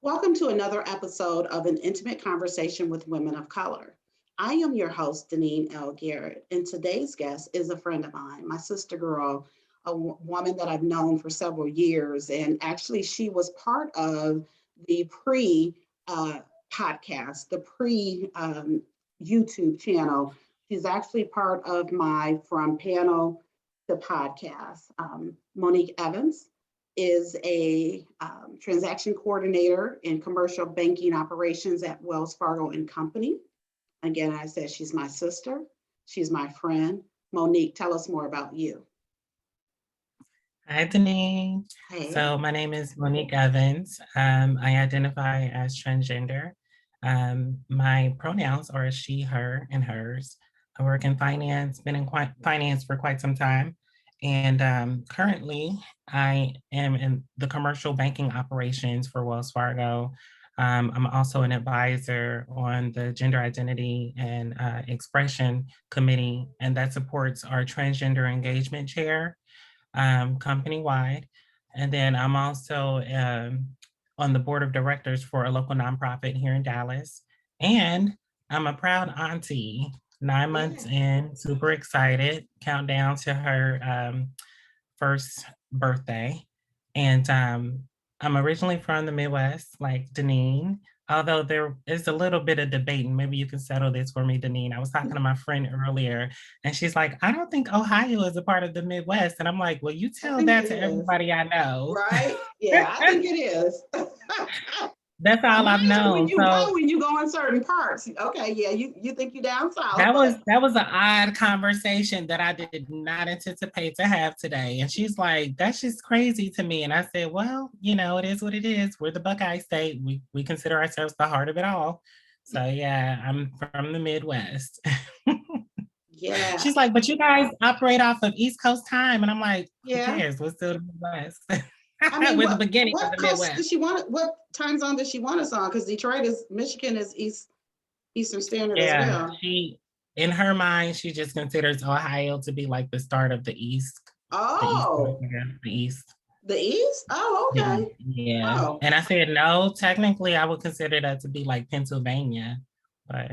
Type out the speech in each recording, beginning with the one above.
Welcome to another episode of An Intimate Conversation with Women of Color. I am your host, Deneen L. Garrett, and today's guest is a friend of mine, my sister girl, a woman that I've known for several years. And actually, she was part of the podcast, the YouTube channel. She's actually part of my From Panel to Podcast. Monique Evans is a transaction coordinator in commercial banking operations at Wells Fargo Company. Again, I said she's my sister. She's my friend. Monique, tell us more about you. Hi, Deneen. Hey. So my name is Monique Evans. I identify as transgender. My pronouns are she, her, and hers. I work in finance, been in finance for quite some time. And currently, I am in the commercial banking operations for Wells Fargo. I'm also an advisor on the Gender Identity and Expression Committee, and that supports our Transgender Engagement Chair company-wide. And then I'm also on the board of directors for a local nonprofit here in Dallas. And I'm a proud auntie. 9 months in, super excited, countdown to her first birthday. And I'm originally from the Midwest, like Deneen, although there is a little bit of debate, and maybe you can settle this for me, Deneen. I was talking to my friend earlier, and she's like, I don't think Ohio is a part of the Midwest. And I'm like, well, you tell that to everybody I know. Right? Yeah, I think it is. That's all I've known. When you go in certain parts. Okay, yeah, you think you down south. That was an odd conversation that I did not anticipate to have today. And she's like, that's just crazy to me. And I said, well, it is what it is. We're the Buckeye State. We consider ourselves the heart of it all. So yeah, I'm from the Midwest. Yeah. She's like, but you guys operate off of East Coast time. And I'm like, who cares? We're still the Midwest. We're the beginning of the Midwest. What time zone does she want us on? Because Michigan is Eastern Standard as well. In her mind, she just considers Ohio to be like the start of the East. Oh. The East. The East? Oh, okay. Yeah. Oh. And I said, no, technically I would consider that to be like Pennsylvania, but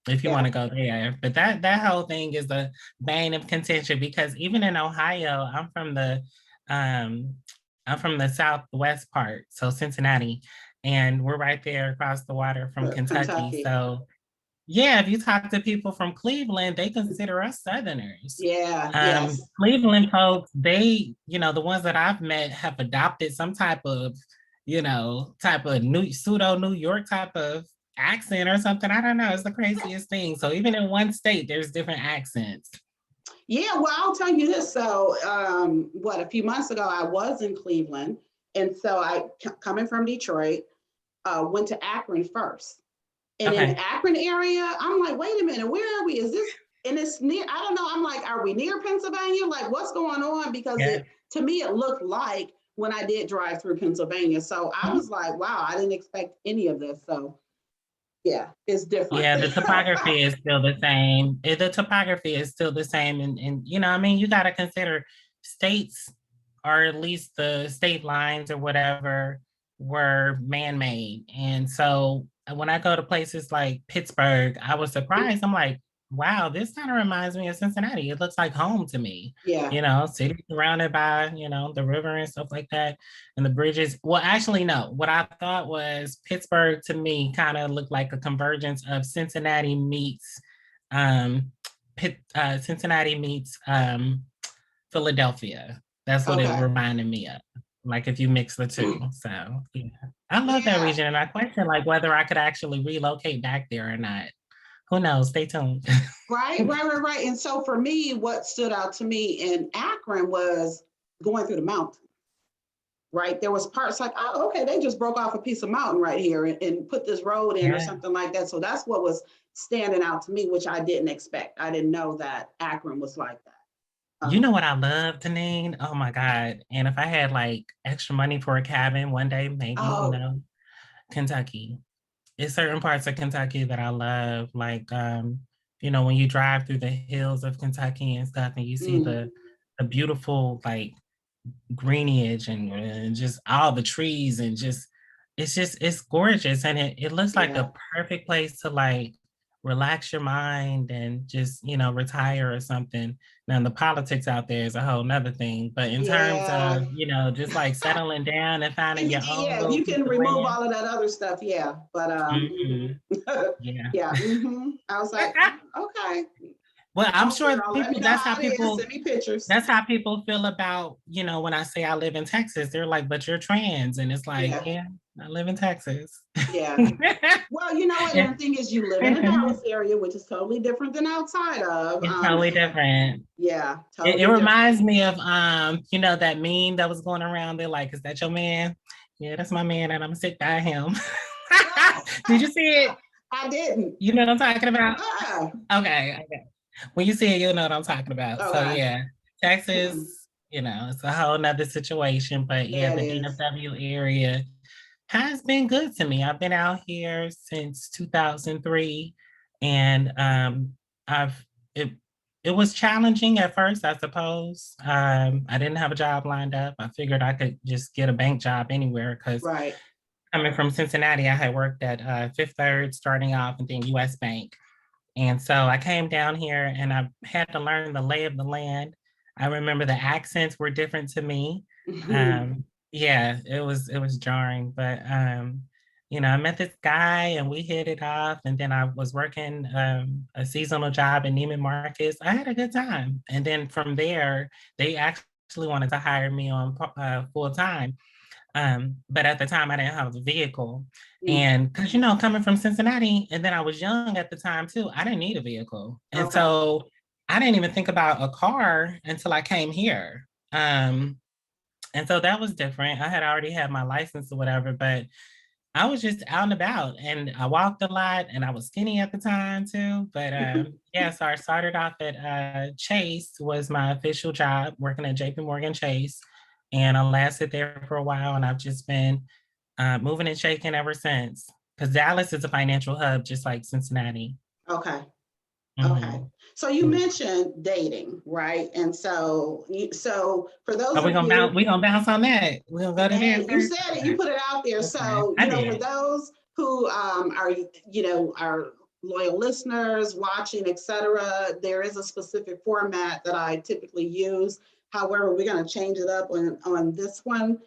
if you want to go there. But that whole thing is the bane of contention, because even in Ohio, I'm from the southwest part, so Cincinnati, and we're right there across the water from Kentucky. So yeah, if you talk to people from Cleveland, they consider us Southerners. Yeah. Yes. Cleveland folks, they, the ones that I've met have adopted some type of pseudo New York type of accent or something. I don't know. It's the craziest thing. So even in one state, there's different accents. Yeah, well, I'll tell you this. So a few months ago, I was in Cleveland. And so coming from Detroit, went to Akron first. And in the Akron area, I'm like, wait a minute, where are we? Is this, and it's near, I don't know. I'm like, are we near Pennsylvania? Like, what's going on? Because to me, it looked like when I did drive through Pennsylvania. So I was like, wow, I didn't expect any of this. So yeah, it's different. Yeah, the topography is still the same. The topography is still the same. And you got to consider states, or at least the state lines or whatever, were man-made. And so when I go to places like Pittsburgh, I was surprised. I'm like, wow, this kind of reminds me of Cincinnati. It looks like home to me. Yeah. City surrounded by, the river and stuff like that. And the bridges. Well, actually, no. What I thought was Pittsburgh to me kind of looked like a convergence of Cincinnati meets Philadelphia. That's what it reminded me of. Like if you mix the two. So yeah. I love that region. And I question like whether I could actually relocate back there or not. Who knows? Stay tuned. Right. And so for me, what stood out to me in Akron was going through the mountains. Right. There was parts like, oh, okay, they just broke off a piece of mountain right here and put this road in or something like that. So that's what was standing out to me, which I didn't expect. I didn't know that Akron was like that. You know what I love, Deneen? Oh my God. And if I had like extra money for a cabin one day, maybe, Kentucky. It's certain parts of Kentucky that I love. Like, when you drive through the hills of Kentucky and stuff and you see the beautiful, like greenage and just all the trees and just it's gorgeous, and it looks like Yeah. a perfect place to like relax your mind and just, you know, retire or something. Now the politics out there is a whole nother thing, but in terms Yeah. of, you know, just like settling down and finding your own Yeah, if little you piece can of remove land. all of that other stuff, yeah. But Mhm. Yeah. yeah. I was like, okay. Well, I'm Out sure there, let me people, know how it is. Send me pictures. that's how people feel about, you know, when I say I live in Texas, they're like, but you're trans. And it's like, Yeah, yeah, I live in Texas. yeah. Well, you know what? And the thing is, you live in a Dallas area, which is totally different than outside of. It's totally different. Yeah, It totally different. reminds me of you know, that meme that was going around. They're like, is that your man? Yeah, that's my man, and I'm gonna sit by him. Did you see it? I didn't. You know what I'm talking about? Ah, Okay. When you see it, you'll know what I'm talking about. So okay. yeah, Texas, you know, it's a whole nother situation. But yeah, Yeah, it the is. DFW area has been good to me. I've been out here since 2003, and I've it it was challenging at first, I suppose. I didn't have a job lined up. I figured I could just get a bank job anywhere because Right. coming from Cincinnati, I had worked at Fifth Third starting off and then US Bank. And so I came down here and I had to learn the lay of the land. I remember the accents were different to me. Yeah, it was jarring, but you know, I met this guy and we hit it off. And then I was working a seasonal job in Neiman Marcus. I had a good time. And then from there, they actually wanted to hire me on full time. But at the time I didn't have a vehicle. And because, you know, coming from Cincinnati, and then I was young at the time too, I didn't need a vehicle. And Okay. so I didn't even think about a car until I came here. And so that was different. I had already had my license or whatever, but I was just out and about and I walked a lot and I was skinny at the time too. But yeah, so I started off at Chase was my official job, working at JP Morgan Chase. And I lasted there for a while and I've just been moving and shaking ever since. Because Dallas is a financial hub, just like Cincinnati. Okay. Okay. Mhm. So you mentioned dating, right? And so, so for those Are we of gonna bounce? you, We gonna bounce on that? We gonna go to there hey, you first? said it, you Okay. put it out there. Okay. So, I for did. those who are, are loyal listeners, watching, etc., there is a specific format that I typically use. However, we're going to change it up on this one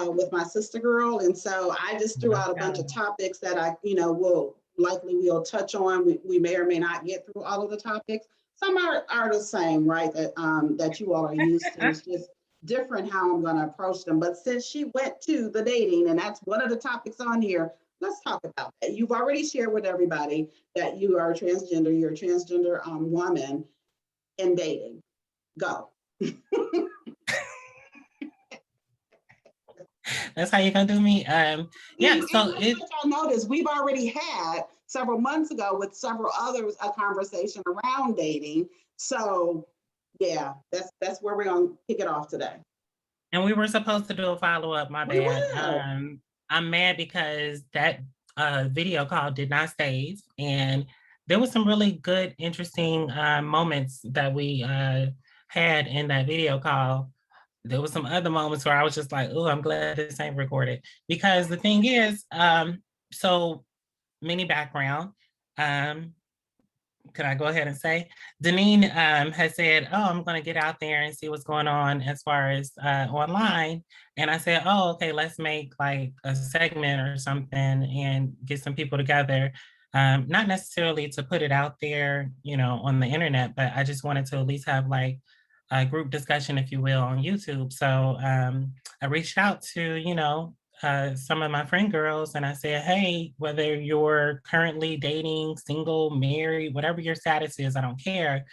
with my sister girl. And so I just threw Let's out a bunch go. of topics that we'll touch on. We may or may not get through all of the topics. Some are the same, right? That you all are used to. It's just different how I'm going to approach them. But since she went to the dating, and that's one of the topics on here, let's talk about that. You've already shared with everybody that you are transgender, you're a transgender woman in dating. Go. That's how you gonna do me. Yeah. And So let's let y'all know this. We've already had several months ago with several others a conversation around dating. So yeah, that's where we're gonna kick it off today. and we were supposed to do a follow up. My We bad. will. I'm mad because that video call did not save, and there was some really good, interesting moments that we had in that video call. There was some other moments where I was just like, "Oh, I'm glad this ain't recorded." Because the thing is, so mini background. Um, could I go ahead and say, Deneen has said, "Oh, I'm going to get out there and see what's going on as far as online." And I said, "Oh, okay, let's make like a segment or something and get some people together." Not necessarily to put it out there, you know, on the internet, but I just wanted to at least have like a group discussion, if you will, on YouTube. So I reached out to, you know, some of my friend girls and I said, hey, whether you're currently dating, single, married, whatever your status is, I don't care.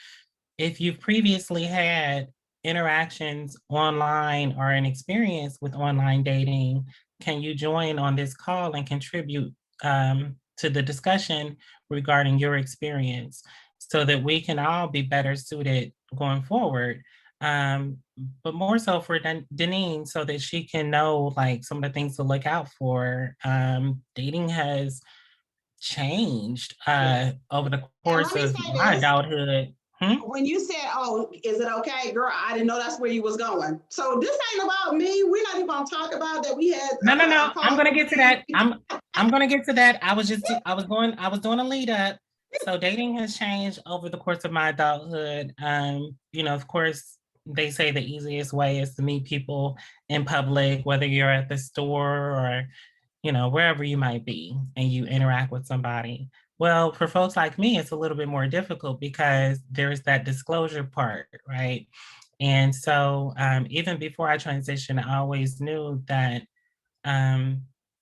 If you've previously had interactions online or an experience with online dating, can you join on this call and contribute to the discussion regarding your experience so that we can all be better suited going forward? But more so for Deneen so that she can know like some of the things to look out for. Dating has changed Yeah. over the And let course me of say my this. adulthood. When you said, oh, is it okay, girl? I didn't know that's where you was going. So this ain't about me. We're not even gonna talk about that. We had No. I'm gonna get to that. I'm gonna get to that. I was doing a lead up. So dating has changed over the course of my adulthood. Of course, they say the easiest way is to meet people in public, whether you're at the store or, wherever you might be, and you interact with somebody. Well, for folks like me, it's a little bit more difficult because there's that disclosure part, right? And so even before I transitioned, I always knew that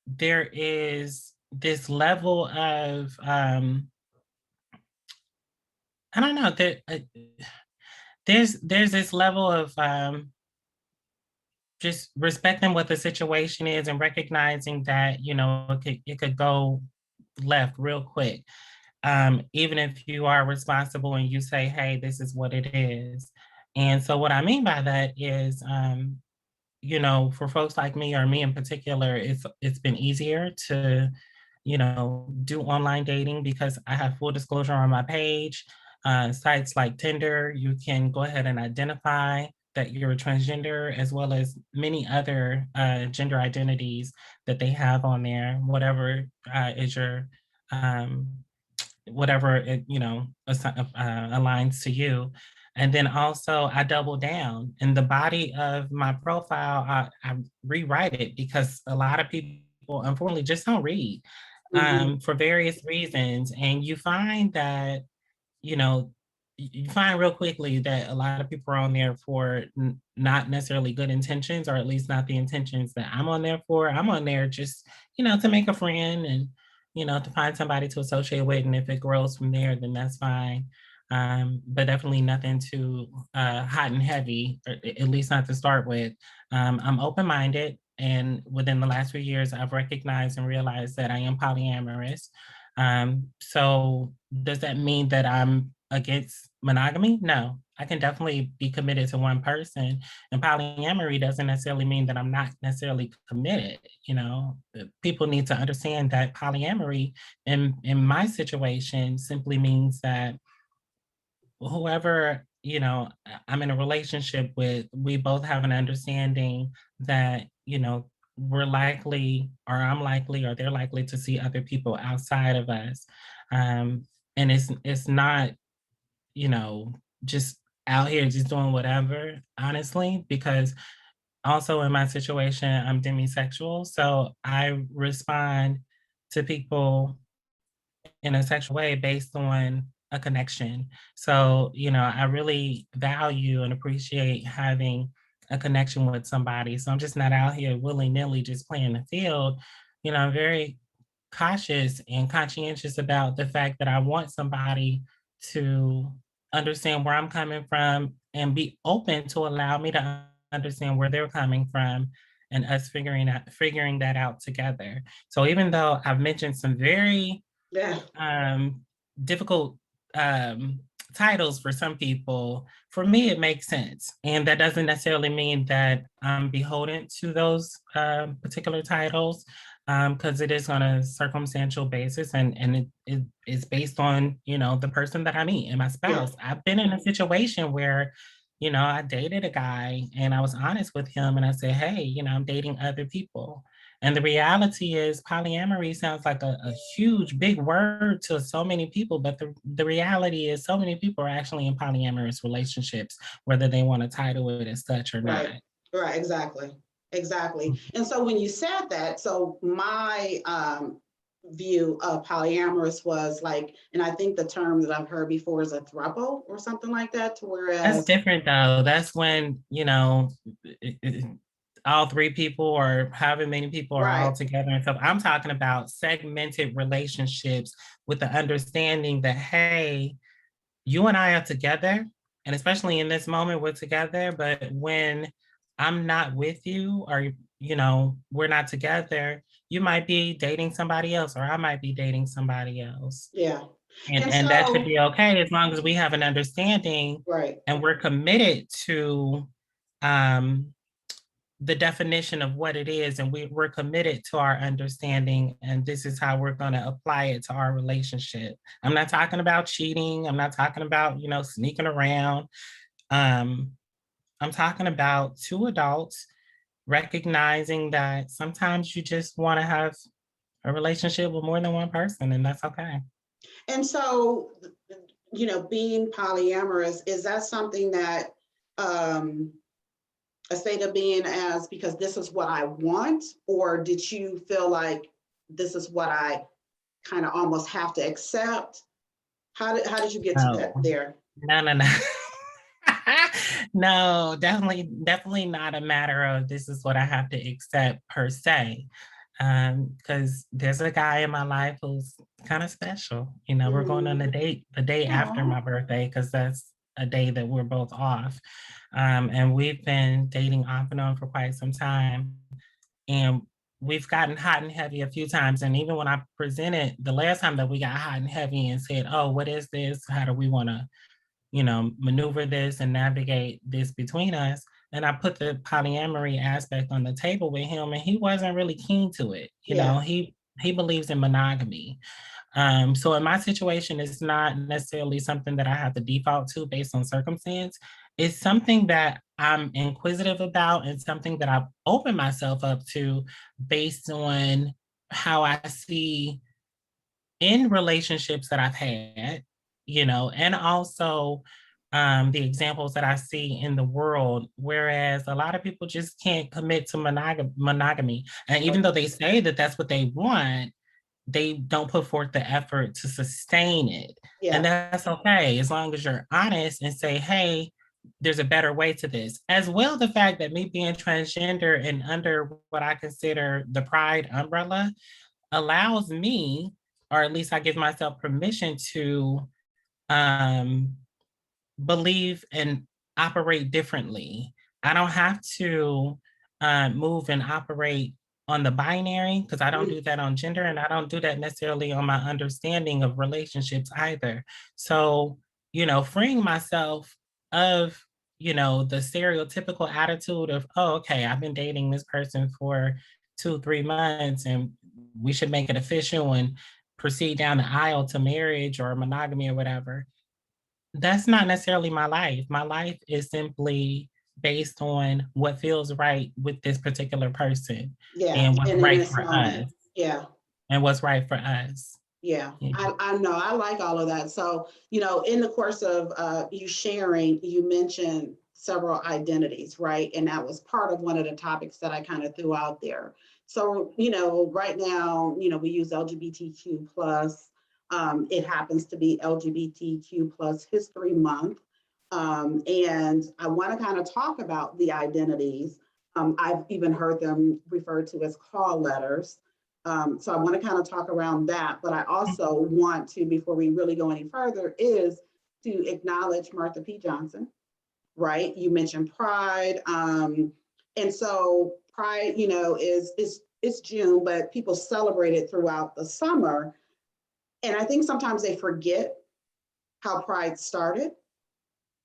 there is this level of, I don't know, there's this level of just respecting what the situation is and recognizing that, it could go left real quick. Even if you are responsible and you say, hey, this is what it is. And so what I mean by that is, for folks like me, or me in particular, it's been easier to, do online dating because I have full disclosure on my page. Sites like Tinder, you can go ahead and identify that you're a transgender, as well as many other gender identities that they have on there, whatever is your whatever it, aligns to you. And then also I double down in the body of my profile. I rewrite it because a lot of people unfortunately just don't read for various reasons. And you find that, you find real quickly that a lot of people are on there for not necessarily good intentions, or at least not the intentions that I'm on there for. I'm on there just, to make a friend and, to find somebody to associate with. And if it grows from there, then that's fine. But definitely nothing too hot and heavy, or at least not to start with. I'm open-minded. And within the last few years, I've recognized and realized that I am polyamorous. So does that mean that I'm against monogamy? No, I can definitely be committed to one person. And polyamory doesn't necessarily mean that I'm not necessarily committed. People need to understand that polyamory in my situation simply means that whoever, I'm in a relationship with, we both have an understanding that, we're likely, or I'm likely, or they're likely to see other people outside of us. And it's not, just out here just doing whatever, honestly, because also in my situation, I'm demisexual. So I respond to people in a sexual way based on a connection. So, I really value and appreciate having a connection with somebody. So I'm just not out here willy-nilly just playing the field. I'm very cautious and conscientious about the fact that I want somebody to understand where I'm coming from and be open to allow me to understand where they're coming from, and us figuring that out together. So even though I've mentioned some very difficult titles for some people, for me, it makes sense. And that doesn't necessarily mean that I'm beholden to those particular titles, because it is on a circumstantial basis, and it is based on, the person that I meet and my spouse. I've been in a situation where, I dated a guy and I was honest with him and I said, hey, I'm dating other people. And the reality is polyamory sounds like a huge, big word to so many people, but the reality is so many people are actually in polyamorous relationships, whether they want to title it as such or not. Right, exactly. And so when you said that, so my view of polyamorous was like, and I think the term that I've heard before is a throuple or something like that, to whereas that's different though. That's when, all three people or however many people are all together and stuff. I'm talking about segmented relationships with the understanding that, hey, you and I are together, and especially in this moment, we're together, but when I'm not with you, or, we're not together, you might be dating somebody else, or I might be dating somebody else. Yeah. And that should be okay as long as we have an understanding, right, and we're committed to the definition of what it is, and we're committed to our understanding, and this is how we're going to apply it to our relationship. I'm not talking about cheating. I'm not talking about, sneaking around. I'm talking about two adults recognizing that sometimes you just want to have a relationship with more than one person, and that's okay. And so, being polyamorous, is that something that a state of being as because this is what I want, or did you feel like this is what I kind of almost have to accept? How did you get to that there? No. No, definitely not a matter of this is what I have to accept per se. Because there's a guy in my life who's kind of special. We're going on a date the day after my birthday, because that's a day that we're both off. And we've been dating off and on for quite some time. And we've gotten hot and heavy a few times. And even when I presented the last time that we got hot and heavy and said, oh, what is this? How do we want to, maneuver this and navigate this between us? And I put the polyamory aspect on the table with him, and he wasn't really keen to it. He believes in monogamy. So in my situation, it's not necessarily something that I have to default to based on circumstance. It's something that I'm inquisitive about and something that I've opened myself up to based on how I see in relationships that I've had, and also the examples that I see in the world, whereas a lot of people just can't commit to monogamy. And even though they say that that's what they want, they don't put forth the effort to sustain it. Yeah. And that's okay, as long as you're honest and say, hey, there's a better way to this. As well, the fact that me being transgender and under what I consider the pride umbrella allows me, or at least I give myself permission to believe and operate differently. I don't have to move and operate on the binary, because I don't do that on gender, and I don't do that necessarily on my understanding of relationships either. So, freeing myself of, the stereotypical attitude of, oh, okay, I've been dating this person for 2-3 months and we should make it official and proceed down the aisle to marriage or monogamy or whatever. That's not necessarily my life. My life is simply based on what feels right with this particular person. Yeah. And what's right for us. Yeah. And what's right for us. Yeah. I know. I like all of that. So, in the course of you sharing, you mentioned several identities, right? And that was part of one of the topics that I kind of threw out there. So, right now, we use LGBTQ plus. It happens to be LGBTQ plus History Month. And I want to kind of talk about the identities. I've even heard them referred to as call letters. So I want to kind of talk around that, but I also want to, before we really go any further, is to acknowledge Martha P. Johnson, right? You mentioned Pride. And so Pride, it's June, but people celebrate it throughout the summer. And I think sometimes they forget how Pride started,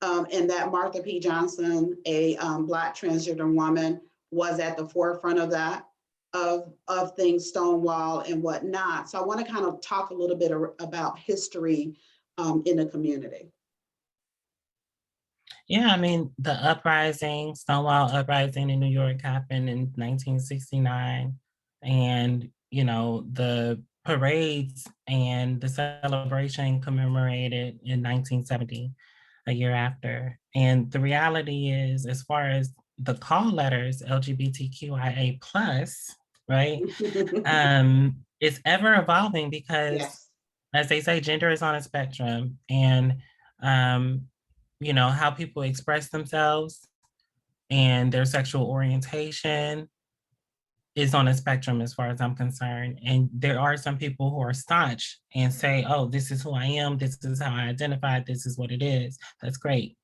and that Martha P. Johnson, a Black transgender woman, was at the forefront of that, of things, Stonewall and whatnot. So I want to kind of talk a little bit about history in the community. Yeah, I mean, the uprising, Stonewall uprising in New York happened in 1969. And, the parades and the celebration commemorated in 1970, a year after. And the reality is, as far as the call letters, LGBTQIA plus, right? It's ever evolving because, as they say, gender is on a spectrum, and how people express themselves and their sexual orientation is on a spectrum as far as I'm concerned. And there are some people who are staunch and say, oh, this is who I am, this is how I identify, this is what it is. That's great.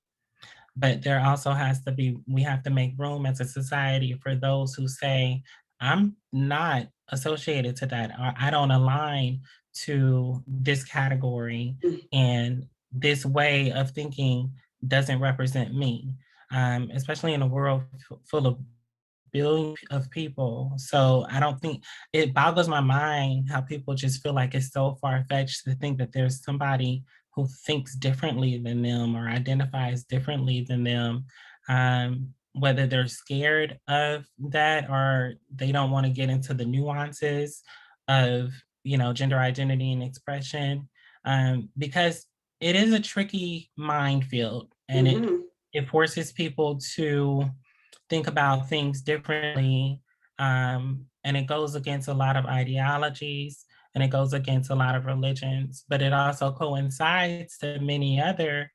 But there also has to be, we have to make room as a society for those who say, I'm not associated to that, or I don't align to this category, and this way of thinking doesn't represent me, especially in a world full of billion of people. So I don't think, it boggles my mind how people just feel like it's so far-fetched to think that there's somebody who thinks differently than them or identifies differently than them. Whether they're scared of that or they don't want to get into the nuances of, gender identity and expression, because it is a tricky minefield, and it forces people to think about things differently. And it goes against a lot of ideologies, and it goes against a lot of religions, but it also coincides to many other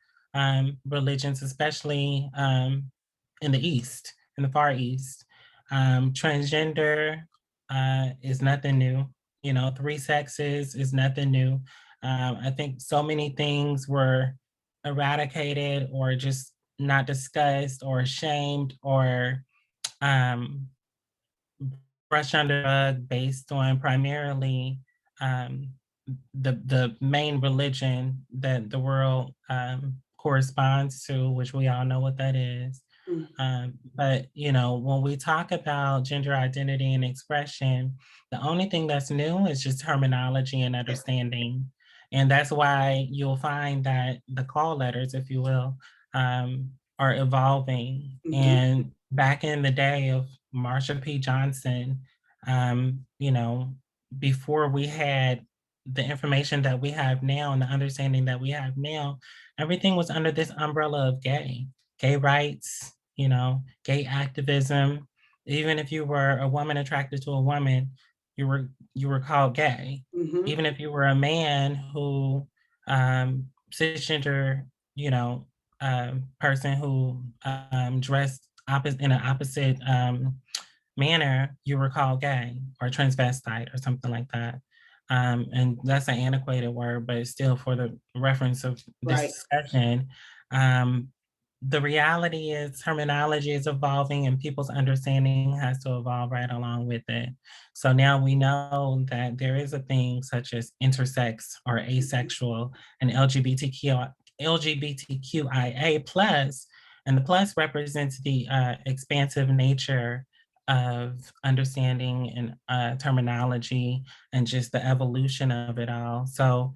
religions, especially in the East, in the Far East. Transgender is nothing new. Three sexes is nothing new. I think so many things were eradicated or just not discussed or shamed or um, brushed under the rug based on primarily um, the main religion that the world corresponds to, which we all know what that is. But when we talk about gender identity and expression, the only thing that's new is just terminology and understanding. And that's why you'll find that the call letters, if you will, are evolving. And back in the day of Marsha P. Johnson, before we had the information that we have now and the understanding that we have now, everything was under this umbrella of gay rights, gay activism. Even if you were a woman attracted to a woman, you were called gay. Even if you were a man who cisgender, person who dressed in an opposite manner, you were called gay or transvestite or something like that. And that's an antiquated word, but still for the reference of this discussion, the reality is terminology is evolving and people's understanding has to evolve right along with it. So now we know that there is a thing such as intersex or asexual and LGBTQIA plus, and the plus represents the expansive nature of understanding and terminology and just the evolution of it all. So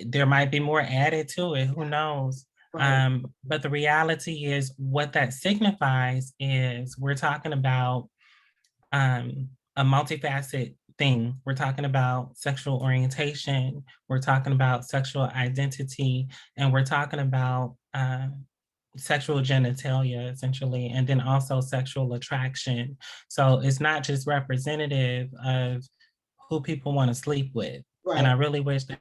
there might be more added to it, who knows? But the reality is what that signifies is we're talking about a multifaceted thing. We're talking about sexual orientation, we're talking about sexual identity, and we're talking about sexual genitalia, essentially, and then also sexual attraction. So it's not just representative of who people want to sleep with. And I really wish that,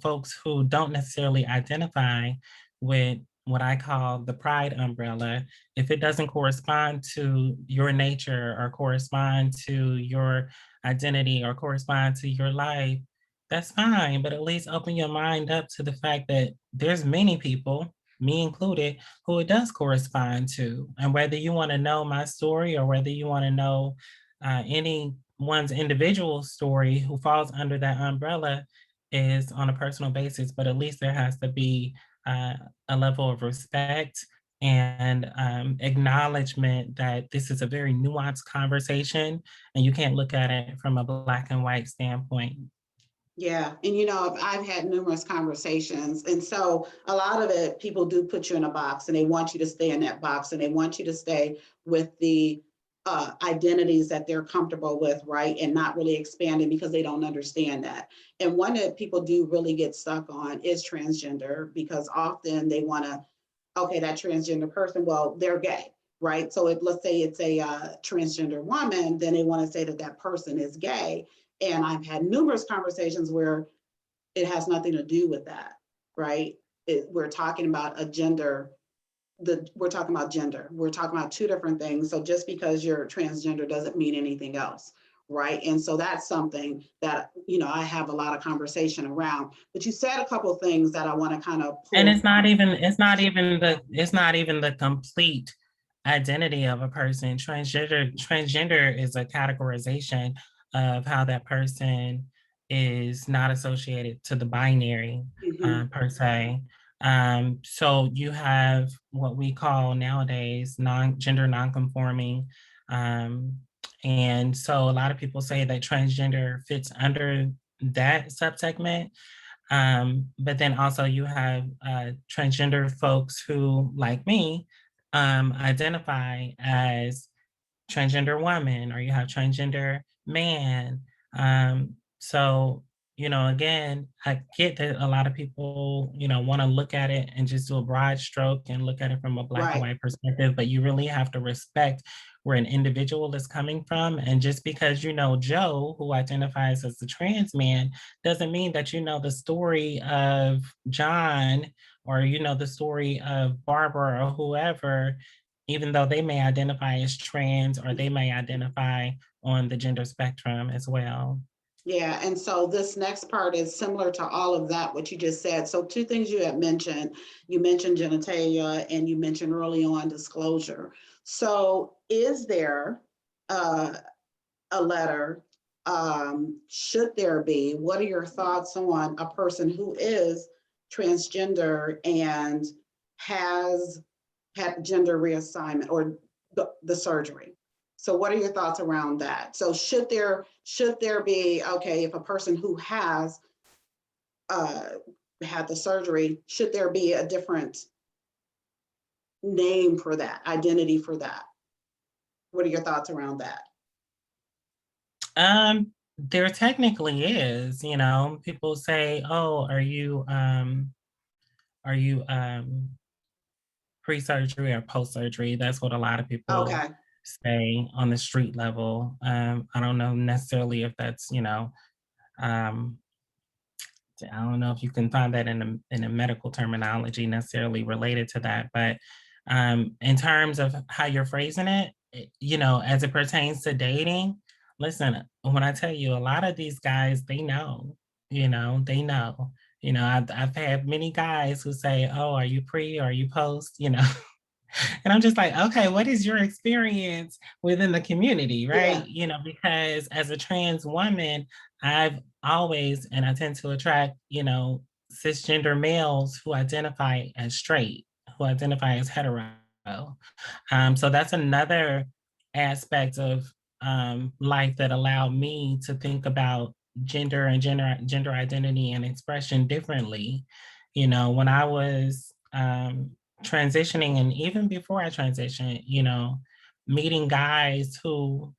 folks who don't necessarily identify with what I call the pride umbrella, if it doesn't correspond to your nature or correspond to your identity or correspond to your life, that's fine. But at least open your mind up to the fact that there's many people, me included, who it does correspond to. And whether you want to know my story or whether you want to know anyone's individual story who falls under that umbrella is on a personal basis, but at least there has to be a level of respect and acknowledgement that this is a very nuanced conversation and you can't look at it from a black and white standpoint. Yeah, and I've had numerous conversations, and so a lot of it, people do put you in a box, and they want you to stay in that box, and they want you to stay with the identities that they're comfortable with, right, and not really expanding because they don't understand that. And one that people do really get stuck on is transgender, because often they want to, okay, that transgender person, well, they're gay, right? So let's say it's a transgender woman, then they want to say that that person is gay. And I've had numerous conversations where it has nothing to do with that, right? We're talking about a gender, we're talking about gender. We're talking about two different things. So just because you're transgender doesn't mean anything else, right? And so that's something that, I have a lot of conversation around. But you said a couple of things that I want to kind of pull. And it's not even the complete identity of a person. Transgender is a categorization of how that person is not associated to the binary per se. So you have what we call nowadays gender non-conforming. And so a lot of people say that transgender fits under that subsegment. But then also you have transgender folks who, like me, identify as transgender woman, or you have transgender man. So, again, I get that a lot of people, want to look at it and just do a broad stroke and look at it from a black and Right. white perspective, but you really have to respect where an individual is coming from. And just because you know Joe, who identifies as a trans man, doesn't mean that you know the story of John, or the story of Barbara or whoever, even though they may identify as trans, or they may identify on the gender spectrum as well. Yeah, and so this next part is similar to all of that, what you just said. So two things you had mentioned. You mentioned genitalia and you mentioned early on disclosure. So is there a letter? Should there be? What are your thoughts on a person who is transgender and has had gender reassignment or the surgery? So what are your thoughts around that? So should there be, okay, if a person who has had the surgery, should there be a different name for that, identity for that? What are your thoughts around that? There technically is, people say, oh, are you pre-surgery or post-surgery? That's what a lot of people Okay. say on the street level. I don't know necessarily if that's, I don't know if you can find that in a medical terminology necessarily related to that, but in terms of how you're phrasing it, as it pertains to dating, listen, when I tell you, a lot of these guys, they know, they know. I've had many guys who say, "Oh, are you pre or are you post?" And I'm just like, okay, what is your experience within the community, right? Yeah. Because as a trans woman, I've always, and I tend to attract, cisgender males who identify as straight, who identify as hetero. So that's another aspect of life that allowed me to think about gender and gender identity and expression differently. When I was transitioning, and even before I transitioned, meeting guys who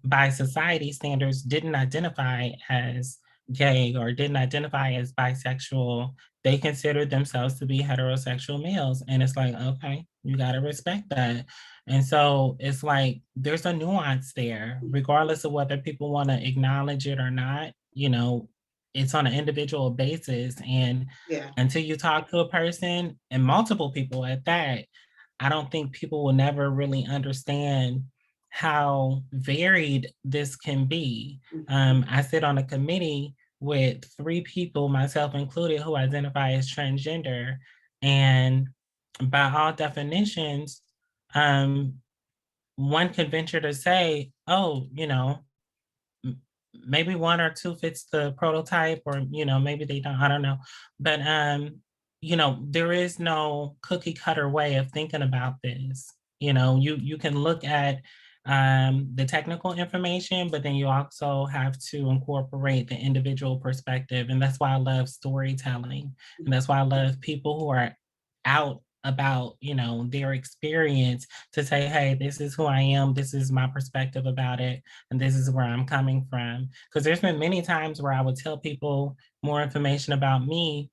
by society standards didn't identify as gay or didn't identify as bisexual. They considered themselves to be heterosexual males. And it's like, okay, you got to respect that. And so it's like there's a nuance there, regardless of whether people want to acknowledge it or not. It's on an individual basis. And Yeah. until you talk to a person, and multiple people at that, I don't think people will never really understand how varied this can be. I sit on a committee with 3 people, myself included, who identify as transgender. And by all definitions, one could venture to say, oh, maybe 1 or 2 fits the prototype, or, maybe they don't, I don't know. But, there is no cookie cutter way of thinking about this. You can look at the technical information, but then you also have to incorporate the individual perspective. And that's why I love storytelling. And that's why I love people who are out about, their experience, to say, hey, this is who I am, this is my perspective about it, and this is where I'm coming from. Because there's been many times where I would tell people more information about me,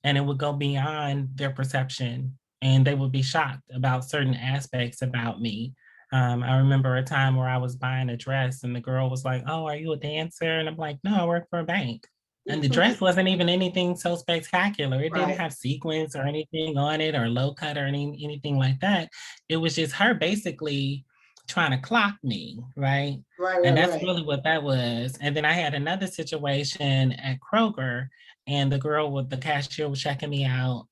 and it would go beyond their perception, and they would be shocked about certain aspects about me. I remember a time where I was buying a dress, and the girl was like, oh, are you a dancer? And I'm like, no, I work for a bank. And the dress wasn't even anything so spectacular. It didn't Right. have sequins or anything on it, or low cut or anything like that. It was just her basically trying to clock me, right? And that's Right. really what that was. And then I had another situation at Kroger, and the girl with the cashier was checking me out,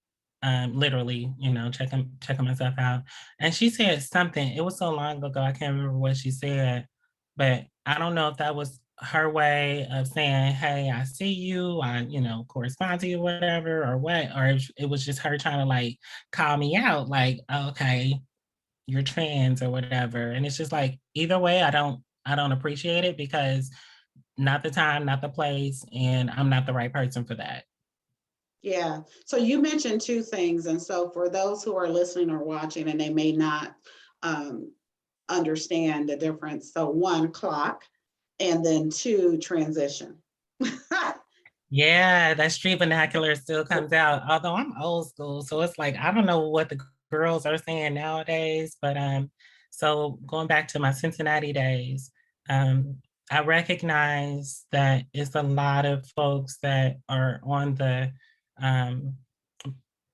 literally, checking myself out. And she said something, it was so long ago, I can't remember what she said, but I don't know if that was her way of saying, hey, I see you, I, correspond to you, whatever, or what, or if it was just her trying to like call me out, like, okay, you're trans or whatever. And it's just like, either way, I don't appreciate it, because not the time, not the place, and I'm not the right person for that. Yeah. So you mentioned two things. And so for those who are listening or watching and they may not understand the difference. So one, clock, and then two, transition. Yeah, that street vernacular still comes out, although I'm old school. So it's like, I don't know what the girls are saying nowadays, but so going back to my Cincinnati days, um, I recognize that it's a lot of folks that are on the um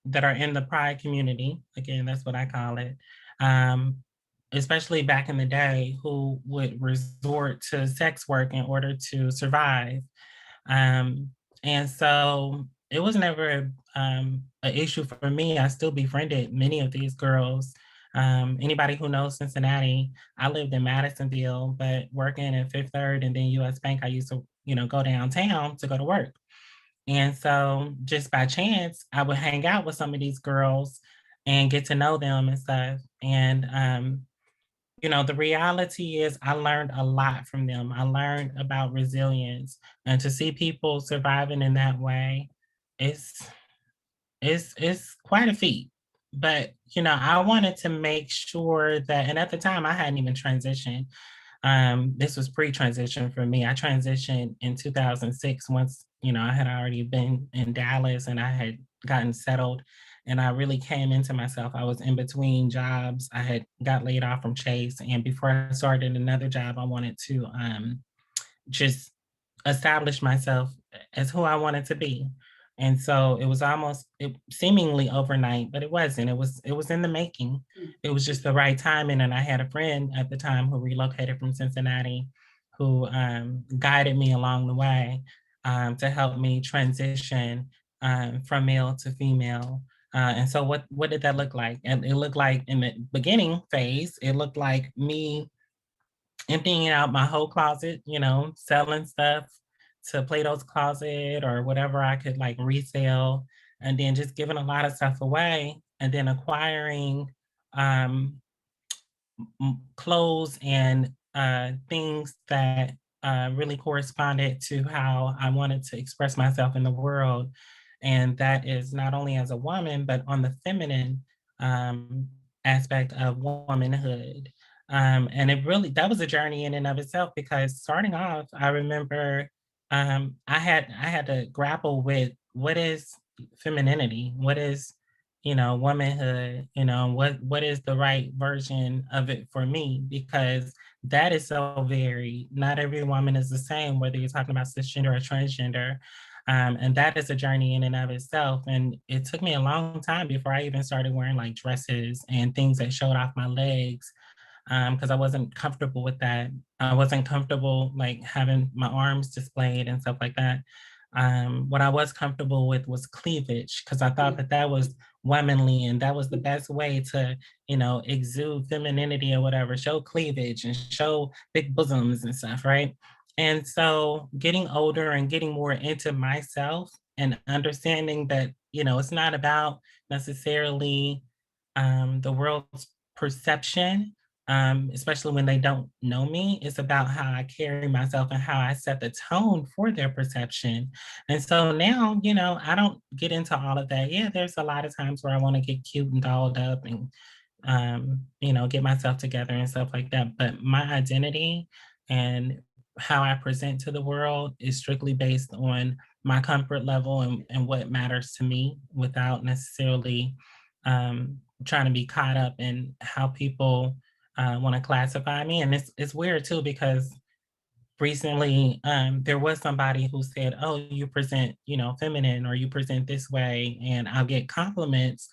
that are in the pride community. Again, that's what I call it. Um, especially back in the day, who would resort to sex work in order to survive. Um, and so it was never an issue for me. I still befriended many of these girls. Anybody who knows Cincinnati, I lived in Madisonville, but working at Fifth Third and then US Bank, I used to, go downtown to go to work. And so just by chance, I would hang out with some of these girls and get to know them and stuff. And the reality is I learned a lot from them. I learned about resilience, and to see people surviving in that way, it's it's quite a feat. But I wanted to make sure that, and at the time I hadn't even transitioned. This was pre-transition for me. I transitioned in 2006 once, I had already been in Dallas and I had gotten settled, and I really came into myself. I was in between jobs. I had got laid off from Chase, and before I started another job, I wanted to just establish myself as who I wanted to be. And so it was almost seemingly overnight, but it wasn't. It was in the making. It was just the right timing. And I had a friend at the time who relocated from Cincinnati, who guided me along the way, to help me transition from male to female. And so what did that look like? And it looked like, in the beginning phase, it looked like me emptying out my whole closet, selling stuff to Plato's Closet or whatever I could like resell, and then just giving a lot of stuff away, and then acquiring um, clothes and things that really corresponded to how I wanted to express myself in the world. And that is not only as a woman, but on the feminine um, aspect of womanhood. And that was a journey in and of itself, because starting off, I remember I had to grapple with what is femininity, what is womanhood, what is the right version of it for me, because that is so varied. Not every woman is the same, whether you're talking about cisgender or transgender. And that is a journey in and of itself. And it took me a long time before I even started wearing like dresses and things that showed off my legs, because I wasn't comfortable with that. I wasn't comfortable like having my arms displayed and stuff like that. What I was comfortable with was cleavage, because I thought that was womanly, and that was the best way to, exude femininity or whatever, show cleavage and show big bosoms and stuff, right? And so getting older and getting more into myself and understanding that, it's not about necessarily the world's perception, especially when they don't know me. It's about how I carry myself and how I set the tone for their perception. And so now, I don't get into all of that. Yeah, there's a lot of times where I want to get cute and dolled up and, get myself together and stuff like that. But my identity and how I present to the world is strictly based on my comfort level and what matters to me, without necessarily trying to be caught up in how people want to classify me. And it's weird too, because recently there was somebody who said, oh, you present, feminine, or you present this way. And I'll get compliments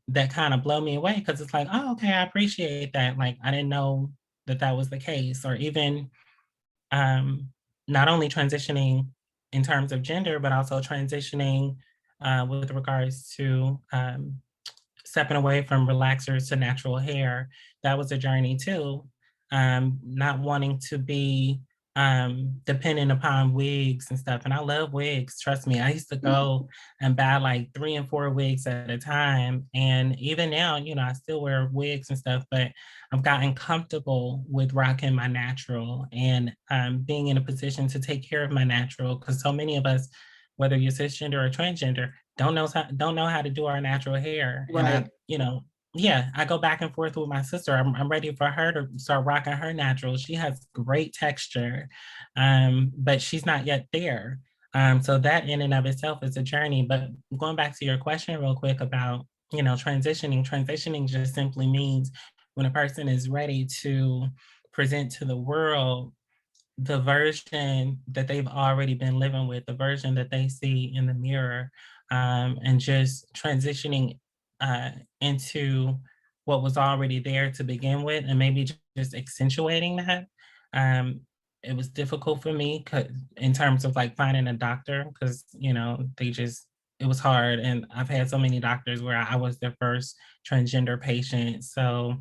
that kind of blow me away, because it's like, oh, okay, I appreciate that. Like, I didn't know that that was the case. Or even um, not only transitioning in terms of gender, but also transitioning with regards to stepping away from relaxers to natural hair. That was a journey too. Not wanting to be depending upon wigs and stuff. And I love wigs, trust me. I used to go and buy like 3 and 4 wigs at a time. And even now, you know, I still wear wigs and stuff, but I've gotten comfortable with rocking my natural and being in a position to take care of my natural. Because so many of us, whether you're cisgender or transgender, don't know how to do our natural hair. And Right. you know, yeah, I go back and forth with my sister. I'm ready for her to start rocking her natural. She has great texture, but she's not yet there. So that in and of itself is a journey. But going back to your question real quick about, you know, transitioning just simply means when a person is ready to present to the world the version that they've already been living with, the version that they see in the mirror, and just transitioning uh, into what was already there to begin with, and maybe just accentuating that. Um, it was difficult for me in terms of like finding a doctor because, you know, it was hard. And I've had so many doctors where I was their first transgender patient. So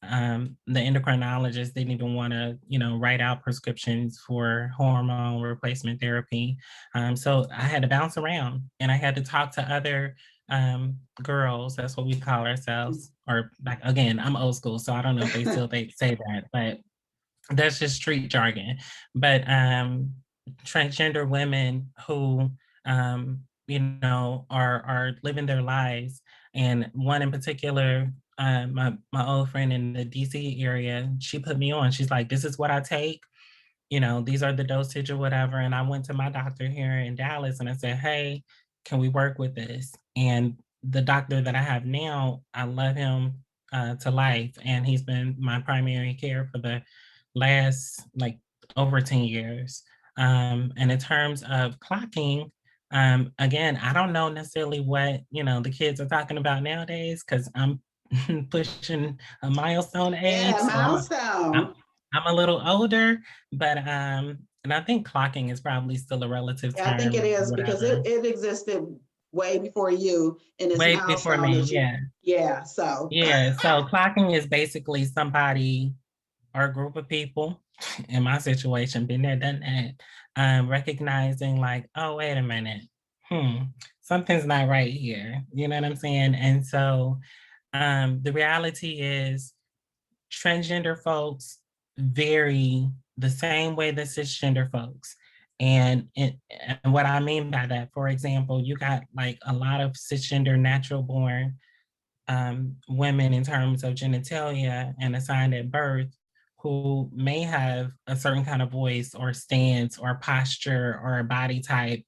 the endocrinologist didn't even want to, you know, write out prescriptions for hormone replacement therapy. So I had to bounce around and I had to talk to other girls. That's what we call ourselves. Or like, again, I'm old school, so I don't know if they say that, but that's just street jargon. But transgender women who, you know, are living their lives. And one in particular, my old friend in the DC area, she put me on. She's like, this is what I take. You know, these are the dosage or whatever. And I went to my doctor here in Dallas and I said, hey, can we work with this? And the doctor that I have now, I love him to life. And he's been my primary care for the last like over 10 years. And in terms of clocking, again, I don't know necessarily what, you know, the kids are talking about nowadays because I'm pushing a milestone age. Yeah, So I'm, milestone. I'm a little older, but and I think clocking is probably still a relative Yeah, I think it term or is because whatever. it existed way before you and it's Way before milestone me, that you, yeah. yeah, so. Yeah. So clocking is basically somebody or a group of people, in my situation, been there, done that, recognizing like, oh, wait a minute, hmm, something's not right here. You know what I'm saying? And so the reality is transgender folks vary the same way that cisgender folks. And what I mean by that, for example, you got like a lot of cisgender natural born women in terms of genitalia and assigned at birth who may have a certain kind of voice or stance or posture or a body type.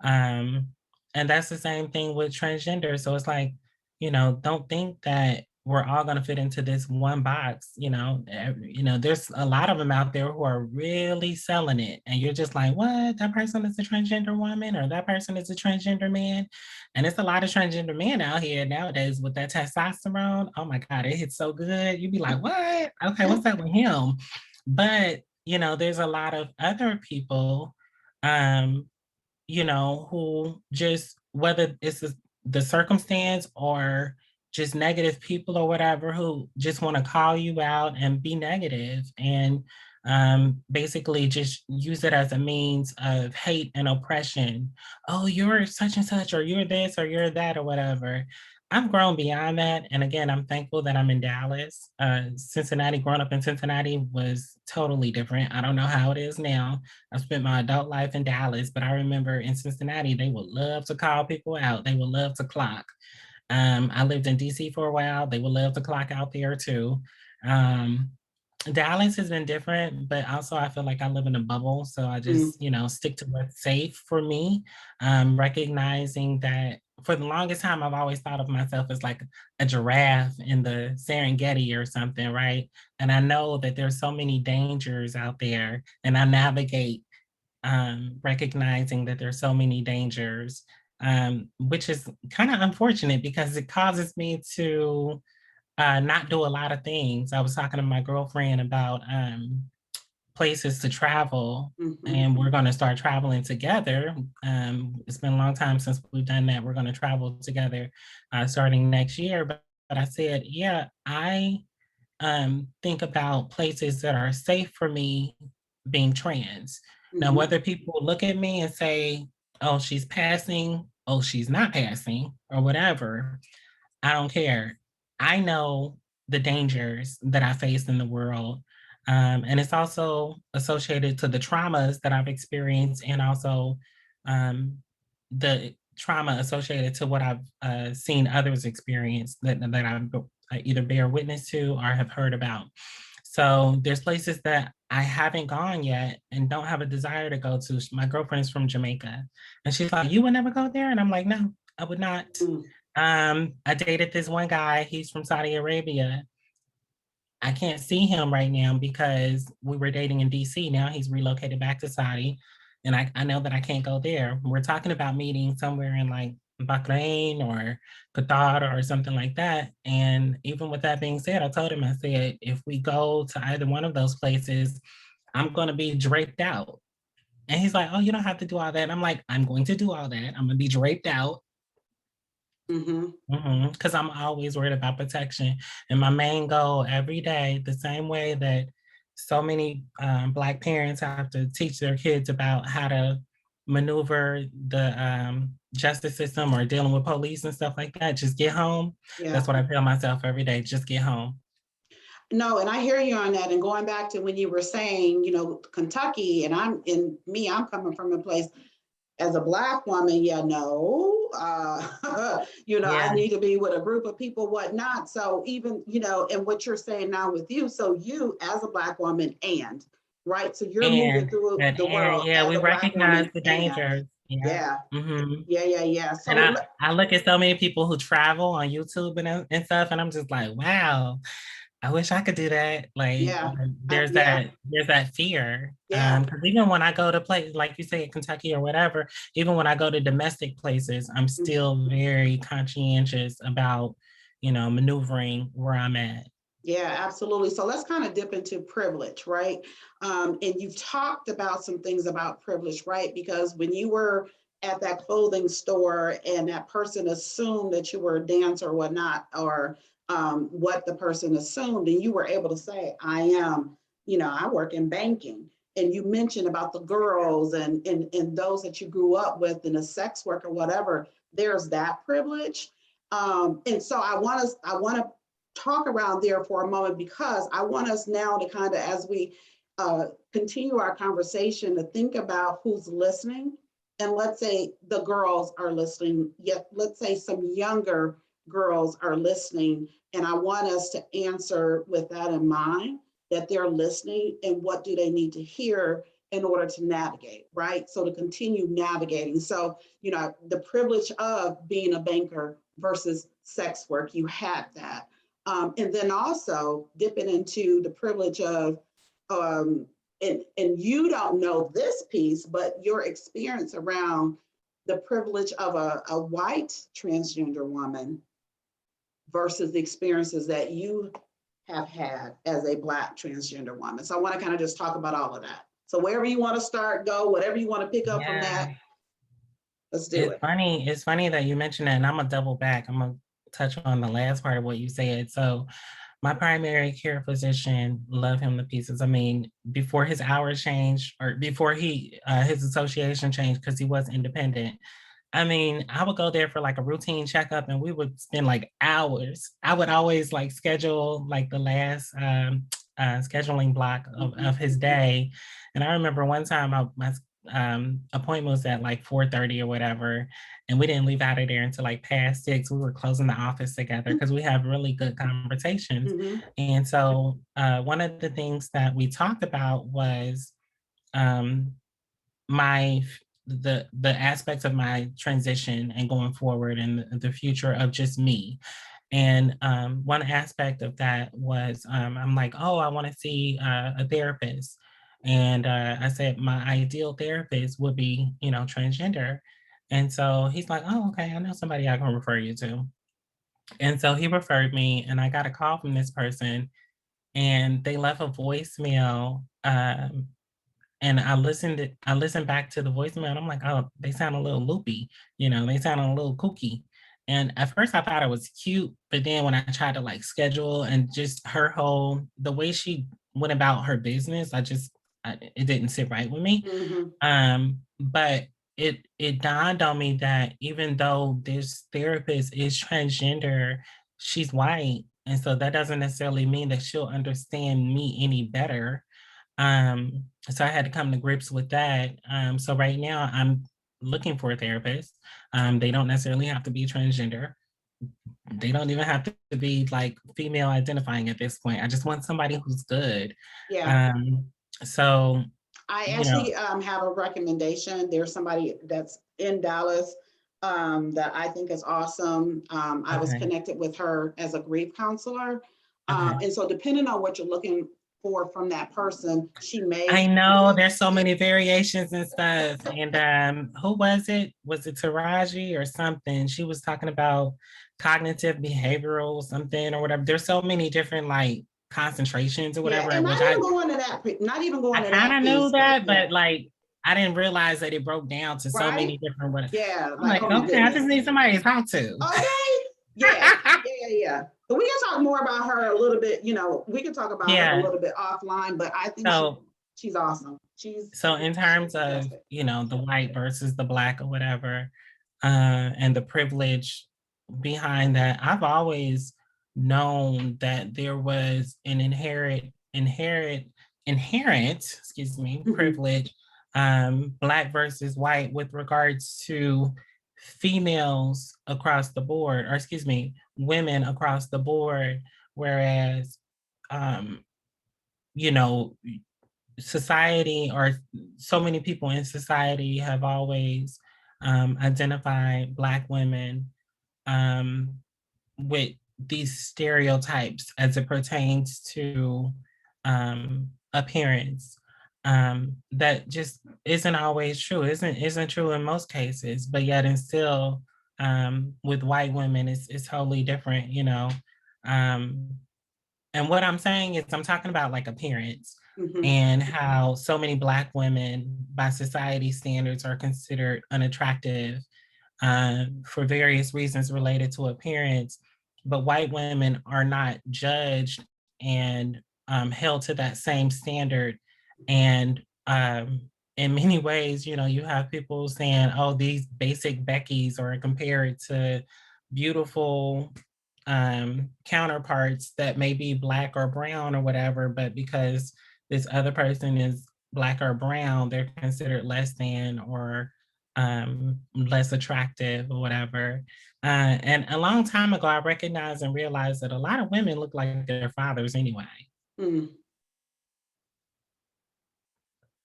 Um, and that's the same thing with transgender. So it's like, you know, don't think that we're all going to fit into this one box. You know, there's a lot of them out there who are really selling it. And you're just like, what? That person is a transgender woman or that person is a transgender man. And it's a lot of transgender men out here nowadays with that testosterone. Oh my God, it hits so good. You'd be like, what? Okay, what's up with him? But, you know, there's a lot of other people, um, you know, who just, whether the circumstance or just negative people or whatever, who just want to call you out and be negative and basically just use it as a means of hate and oppression. Oh, you're such and such, or you're this, or you're that, or whatever. I've grown beyond that. And again, I'm thankful that I'm in Dallas. Cincinnati, growing up in Cincinnati was totally different. I don't know how it is now. I spent my adult life in Dallas, but I remember in Cincinnati, they would love to call people out. They would love to clock. I lived in DC for a while. They would love to clock out there too. Um, Dallas has been different, but also I feel like I live in a bubble. So I just, you know, stick to what's safe for me, recognizing that for the longest time, I've always thought of myself as like a giraffe in the Serengeti or something, right? And I know that there's so many dangers out there, and I navigate recognizing that there's so many dangers, which is kind of unfortunate because it causes me to not do a lot of things. I was talking to my girlfriend about places to travel, Mhm. and we're going to start traveling together. It's been a long time since we've done that. We're going to travel together starting next year. But I said, yeah, I think about places that are safe for me being trans. Now, Mhm. whether people look at me and say, oh, she's passing, oh, she's not passing, or whatever, I don't care. I know the dangers that I face in the world. And it's also associated to the traumas that I've experienced, and also the trauma associated to what I've seen others experience that I either bear witness to or have heard about. So there's places that I haven't gone yet and don't have a desire to go to. My girlfriend is from Jamaica, and she's like, "You would never go there?" And I'm like, "No, I would not." Mm. I dated this one guy, he's from Saudi Arabia. I can't see him right now because we were dating in DC. Now he's relocated back to Saudi. And I know that I can't go there. We're talking about meeting somewhere in like Bahrain or Qatar or something like that. And even with that being said, I told him, I said, if we go to either one of those places, I'm going to be draped out. And he's like, oh, you don't have to do all that. I'm like, I'm going to do all that. I'm going to be draped out. Because I'm always worried about protection. And my main goal every day, the same way that so many Black parents have to teach their kids about how to maneuver the justice system or dealing with police and stuff like that, just get home. Yeah. That's what I tell myself every day, just get home. No, and I hear you on that. And going back to when you were saying, Kentucky, and I'm coming from a place as a Black woman, I need to be with a group of people, whatnot. So even, and what you're saying now with you, so you as a Black woman right? So you're moving through the world yeah, as we a Black recognize woman the dangers. Yeah. Mhm. Yeah. And So I look at so many people who travel on YouTube and stuff, and I'm just like, wow, I wish I could do that. Like, there's that fear. Because even when I go to places, like you say, Kentucky or whatever, even when I go to domestic places, I'm still very conscientious about, maneuvering where I'm at. Yeah, absolutely. So let's kind of dip into privilege, right? And you've talked about some things about privilege, right? Because when you were at that clothing store and that person assumed that you were a dancer or whatnot, or what the person assumed, and you were able to say, I am, I work in banking. And you mentioned about the girls and those that you grew up with and the sex work or whatever, there's that privilege. And so I want to talk around there for a moment, because I want us now to kind of, as we continue our conversation, to think about who's listening. And let's say the girls are listening, yet let's say some younger girls are listening. And I want us to answer with that in mind, that they're listening and what do they need to hear in order to navigate, right? So to continue navigating. So, the privilege of being a banker versus sex work, you had that. And then also dipping into the privilege of, and you don't know this piece, but your experience around the privilege of a white transgender woman versus the experiences that you have had as a Black transgender woman. So I want to kind of just talk about all of that. So wherever you want to start, go, whatever you want to pick up from that, let's do it. It's funny that you mentioned that, and I'm gonna double back. I'm gonna touch on the last part of what you said. So my primary care physician, love him to pieces. I mean, before his hours changed, or before his association changed, because he was independent, I mean, I would go there for like a routine checkup, and we would spend like hours. I would always like schedule like the last scheduling block of his day. And I remember one time my appointment was at like 4:30 or whatever, and we didn't leave out of there until like past 6. We were closing the office together because we have really good conversations. And so one of the things that we talked about was the aspects of my transition and going forward and the future of just me. And one aspect of that was I'm like, oh, I want to see a therapist. And I said my ideal therapist would be, transgender. And so he's like, oh, okay, I know somebody I can refer you to. And so he referred me, and I got a call from this person, and they left a voicemail. And I listened back to the voicemail, and I'm like, oh, they sound a little loopy, they sound a little kooky. And at first I thought it was cute, but then when I tried to like schedule and just the way she went about her business, I just it didn't sit right with me. But it dawned on me that even though this therapist is transgender, she's white. And so that doesn't necessarily mean that she'll understand me any better. So I had to come to grips with that. So right now I'm looking for a therapist. They don't necessarily have to be transgender. They don't even have to be like female identifying at this point. I just want somebody who's good. Yeah. So I you know, actually have a recommendation. There's somebody that's in Dallas that I think is awesome. I was okay, connected with her as a grief counselor. okay. And so depending on what you're looking for from that person, she I may. know there's so many variations and stuff. And who was it? Was it Taraji or something? She was talking about cognitive behavioral something or whatever. There's so many different like concentrations or Yeah, whatever, and which not even going to that, not even going I to kind that of knew piece, but that, yeah, but like I didn't realize that it broke down to so right? many different what Yeah, I'm like, like, oh my okay, I just goodness. need somebody to talk to. Okay. Yeah. But we can talk more about her a little bit. We can talk about her a Yeah. little bit offline, but I think So she's awesome. She's in terms of, fantastic. the white versus the black or whatever, and the privilege behind that, I've always known that there was an excuse me, privilege, black versus white with regards to females across the board, or excuse me, women across the board, whereas, um, you know, society or so many people in society have always identified Black women um, with these stereotypes as it pertains to appearance. That just isn't always true. Isn't true in most cases, but yet and still, with white women, it's totally different. Um, and what I'm saying is, I'm talking about like appearance and how so many Black women, by society standards, are considered unattractive for various reasons related to appearance. But white women are not judged and held to that same standard. And in many ways, you have people saying, oh, these basic Beckys are compared to beautiful counterparts that may be Black or brown or whatever, but because this other person is Black or brown, they're considered less than or less attractive or whatever. And a long time ago, I recognized and realized that a lot of women look like their fathers anyway.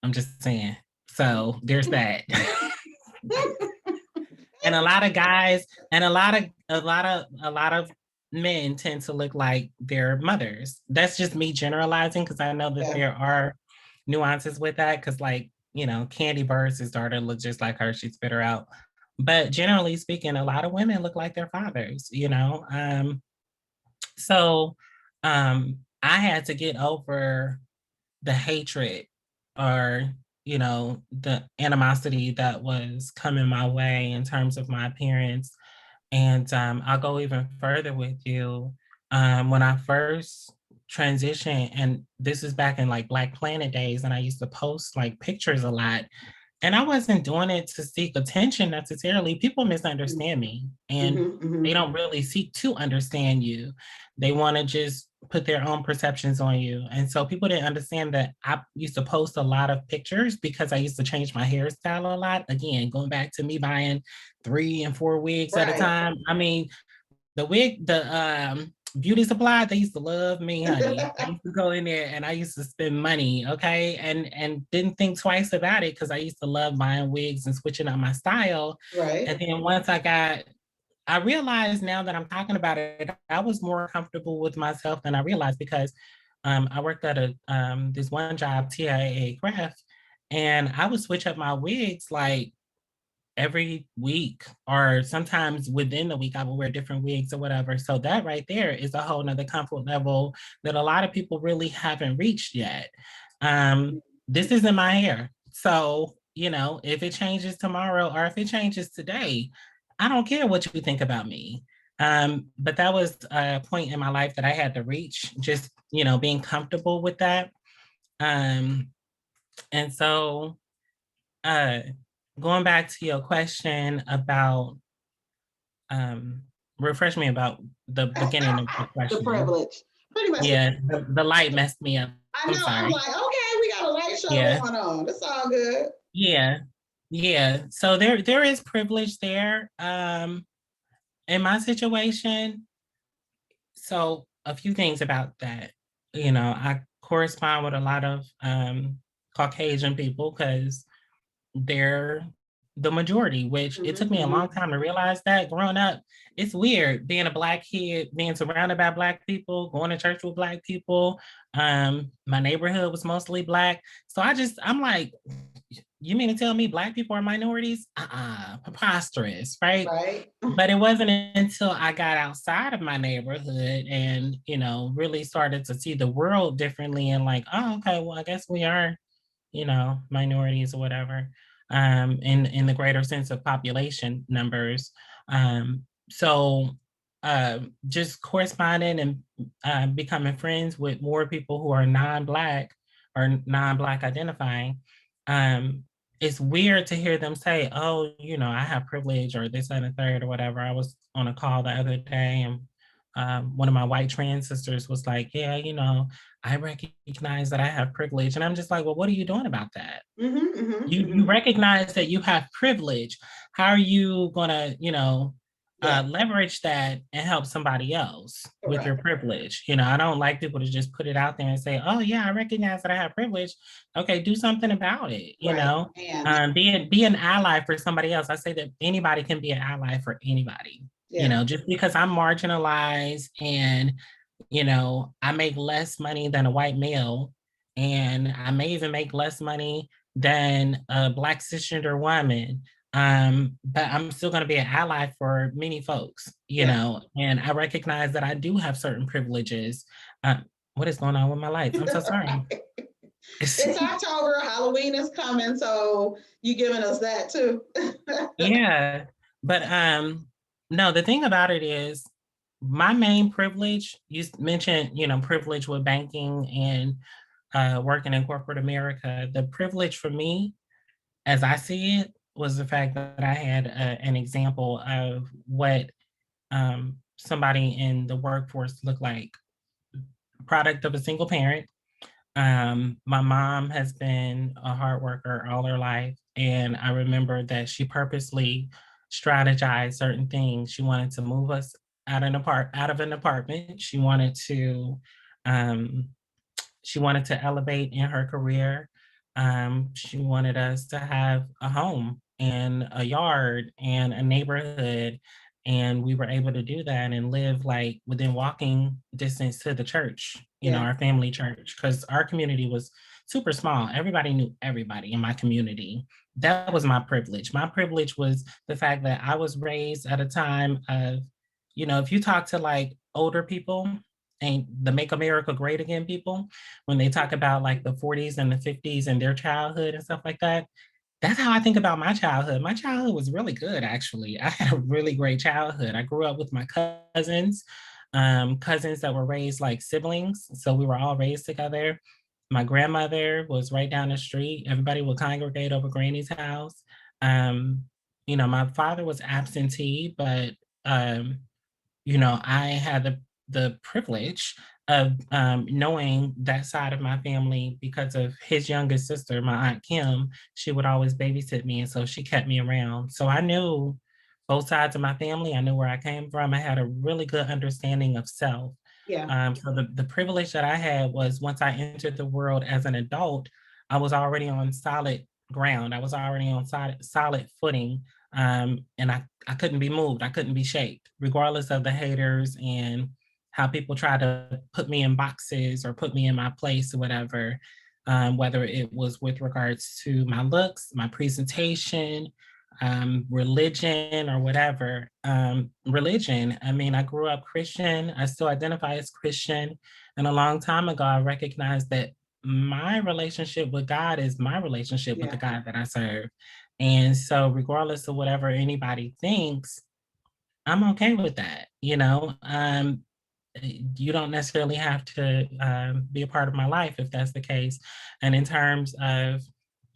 I'm just saying. So there's that. And a lot of guys and a lot of men tend to look like their mothers. That's just me generalizing, because I know that there are nuances with that, because like, Candy Burrs' daughter looks just like her. She spit her out. But generally speaking, a lot of women look like their fathers. So I had to get over the hatred or the animosity that was coming my way in terms of my appearance. And I'll go even further with you. When I first transitioned, and this is back in like Black Planet days, and I used to post like pictures a lot, and I wasn't doing it to seek attention necessarily. People misunderstand me, and they don't really seek to understand you. They want to just put their own perceptions on you. And so people didn't understand that I used to post a lot of pictures because I used to change my hairstyle a lot. Again, going back to me buying 3 and 4 wigs at a time. I mean, the beauty supply, they used to love me, honey. I used to go in there and I used to spend money, okay, and didn't think twice about it, because I used to love buying wigs and switching up my style. And then once I realized, now that I'm talking about it, I was more comfortable with myself than I realized, because I worked at this one job, TIA Craft, and I would switch up my wigs like every week, or sometimes within the week I would wear different wigs or whatever. So that right there is a whole nother comfort level that a lot of people really haven't reached yet. This isn't my hair. So, if it changes tomorrow or if it changes today, I don't care what you think about me. But that was a point in my life that I had to reach, just, being comfortable with that. And so going back to your question about, refresh me about the beginning of the The question. privilege. Pretty much. Yeah, the light messed me up. I I'm know. I'm sorry. like, okay, we got a light show Yeah, going on. It's all good. yeah, yeah. So there is privilege there. In my situation, so a few things about that. You know, I correspond with a lot of Caucasian people because they're the majority, which it took me a long time to realize that growing up. It's weird being a Black kid, being surrounded by Black people, going to church with Black people. My neighborhood was mostly Black. So I'm like, you mean to tell me Black people are minorities? Preposterous, right? Right. But it wasn't until I got outside of my neighborhood and, really started to see the world differently and like, oh, okay, well, I guess we are, minorities or whatever, in the greater sense of population numbers. So just corresponding and becoming friends with more people who are non-Black or non-Black identifying, it's weird to hear them say, oh, I have privilege or this and the third or whatever. I was on a call the other day and one of my white trans sisters was like, yeah, I recognize that I have privilege. And I'm just like, well, what are you doing about that? You recognize that you have privilege. How are you gonna, leverage that and help somebody else with your privilege? I don't like people to just put it out there and say, oh yeah, I recognize that I have privilege. Okay, do something about it, be an ally for somebody else. I say that anybody can be an ally for anybody. Just because I'm marginalized and I make less money than a white male, and I may even make less money than a Black cisgender woman. But I'm still going to be an ally for many folks, and I recognize that I do have certain privileges. What is going on with my lights? I'm so sorry. It's October, Halloween is coming, so you giving us that too. Yeah, but no, the thing about it is my main privilege, you mentioned, privilege with banking and working in corporate America. The privilege for me, as I see it, was the fact that I had an example of what somebody in the workforce looked like. Product of a single parent. My mom has been a hard worker all her life, and I remember that she purposely strategized certain things. She wanted to move us out of an apartment. Um, she wanted to elevate in her career. She wanted us to have a home and a yard and a neighborhood. And we were able to do that and live like within walking distance to the church, our family church, because our community was super small. Everybody knew everybody in my community. That was my privilege. My privilege was the fact that I was raised at a time of, if you talk to like older people, and the Make America Great Again people, when they talk about like the 40s and the 50s and their childhood and stuff like that, that's how I think about my childhood. My childhood was really good, actually. I had a really great childhood. I grew up with my cousins that were raised like siblings. So we were all raised together. My grandmother was right down the street. Everybody would congregate over Granny's house. My father was absentee, but I had the privilege of knowing that side of my family because of his youngest sister, my Aunt Kim. She would always babysit me, and so she kept me around. So I knew both sides of my family. I knew where I came from. I had a really good understanding of self. So the privilege that I had was once I entered the world as an adult, I was already on solid ground. I was already on solid footing. And I couldn't be moved. I couldn't be shaped, regardless of the haters and how people try to put me in boxes or put me in my place or whatever, whether it was with regards to my looks, my presentation, religion or whatever. Religion, I mean, I grew up Christian. I still identify as Christian. And a long time ago, I recognized that my relationship with God is my relationship with the God that I serve. And so, regardless of whatever anybody thinks, I'm okay with that. you don't necessarily have to be a part of my life if that's the case. And in terms of,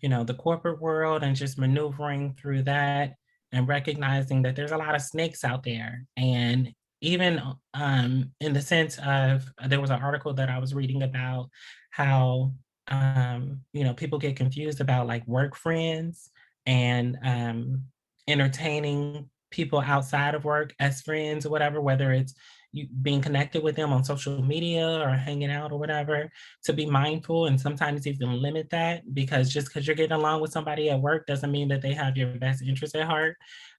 the corporate world and just maneuvering through that and recognizing that there's a lot of snakes out there. And even in the sense of, there was an article that I was reading about how, people get confused about like work friends and entertaining people outside of work as friends or whatever, whether it's you being connected with them on social media or hanging out or whatever, to be mindful and sometimes even limit that, because just because you're getting along with somebody at work doesn't mean that they have your best interest at heart.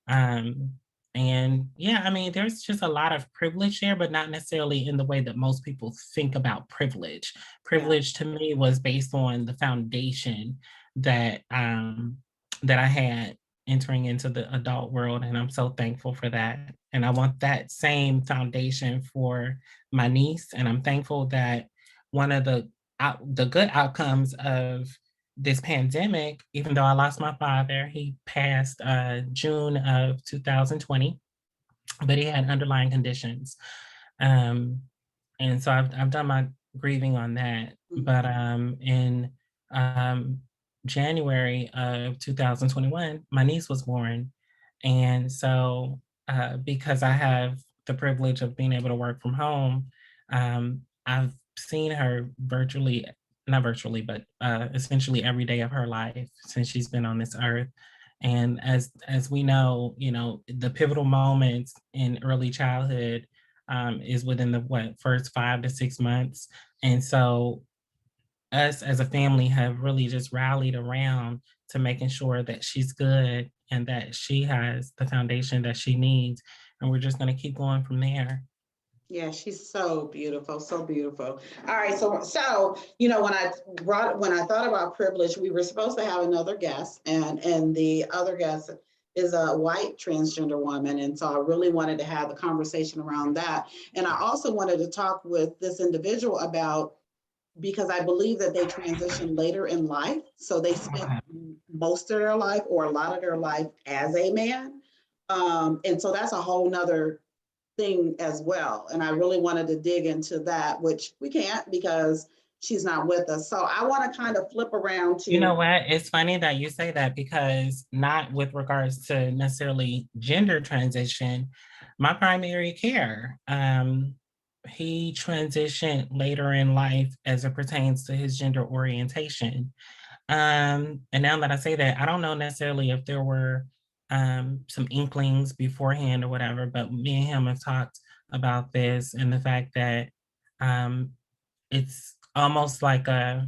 Um, and yeah, I mean, there's just a lot of privilege there, but not necessarily in the way that most people think about privilege. Privilege to me was based on the foundation that that I had entering into the adult world, and I'm so thankful for that. And I want that same foundation for my niece, and I'm thankful that one of the good outcomes of this pandemic, even though I lost my father, he passed June of 2020, but he had underlying conditions. Um, and so I've done my grieving on that. But in um, January of 2021, my niece was born. And so because I have the privilege of being able to work from home, I've seen her virtually, not virtually, but essentially every day of her life since she's been on this earth. And as we know, the pivotal moments in early childhood is within the first 5 to 6 months. And so us as a family have really just rallied around to making sure that she's good and that she has the foundation that she needs. And we're just going to keep going from there. Yeah, she's so beautiful, so beautiful. All right, so when I thought about privilege, we were supposed to have another guest, and the other guest is a white transgender woman, and so I really wanted to have the conversation around that. And I also wanted to talk with this individual about, because I believe that they transition later in life, so they spent most of their life or a lot of their life as a man, and so that's a whole nother thing as well. And I really wanted to dig into that, which we can't because she's not with us. So I want to kind of flip around to. You know what? It's funny that you say that, because not with regards to necessarily gender transition, my primary care, he transitioned later in life as it pertains to his gender orientation. And now that I say that, I don't know necessarily if there were some inklings beforehand or whatever, but me and him have talked about this and the fact that it's almost like a